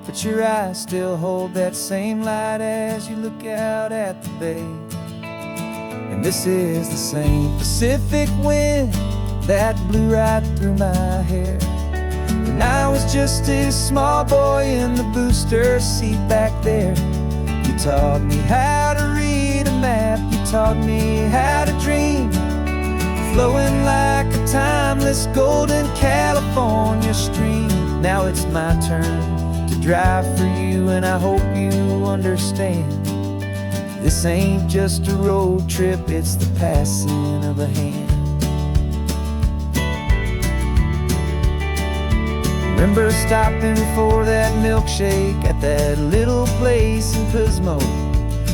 but your eyes still hold that same light as you look out at the bay. And this is the same Pacific wind that blew right through my hair when I was just a small boy in the booster seat back there. You taught me how to read a map, you taught me how to dream, flowing like a timeless golden California stream. Now it's my turn to drive for you, and I hope you understand, this ain't just a road trip, it's the passing of a hand. Remember stopping for that milkshake at that little place in Pismo?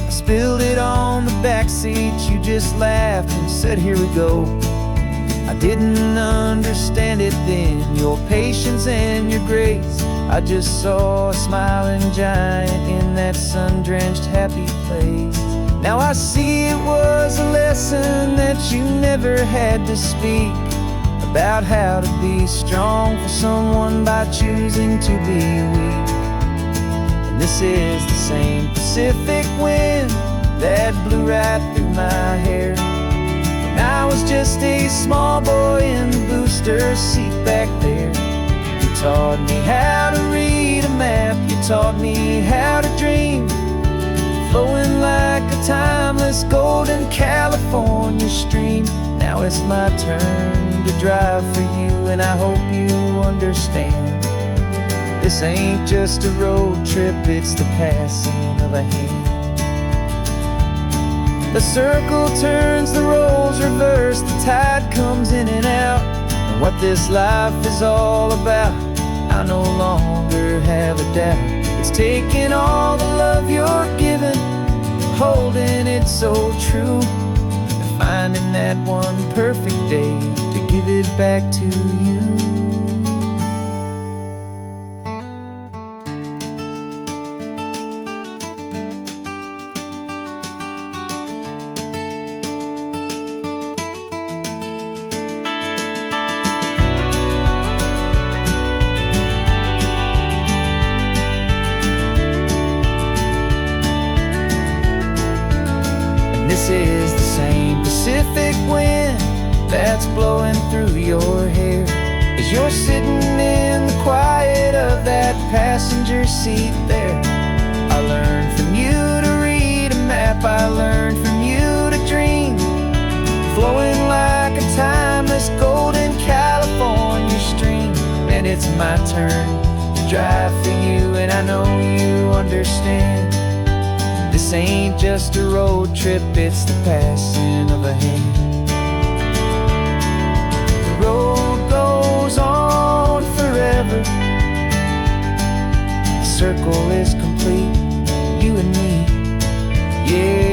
I spilled it on the back seat, you just laughed and said, here we go. I didn't understand it then, your patience and your grace. I just saw a smiling giant in that sun-drenched happy place. Now I see it was a lesson that you never had to speak, a about how to be strong for someone by choosing to be weak. And this is the same Pacific wind that blew right through my hair when I was just a small boy in the booster seat back there. You taught me how to read a map, you taught me how to dream, flowing like a timeless golden California stream. Now it's my turn to drive for you, and I hope you understand. This ain't just a road trip, it's the passing of a hand. The circle turns, the roles reverse, the tide comes in and out. And what this life is all about, I no longer have a doubt. It's taking all the love you're giving, holding it so true, and finding that one perfect day to give it back to you. This is the same Pacific wind that's blowing through your hair as you're sitting in the quiet of that passenger seat there. I learned from you to read a map, I learned from you to dream, flowing like a timeless golden California stream. And it's my turn to drive for you, and I know you understand. This ain't just a road trip, it's the passing of a hand. The road goes on forever, the circle is complete, you and me, yeah.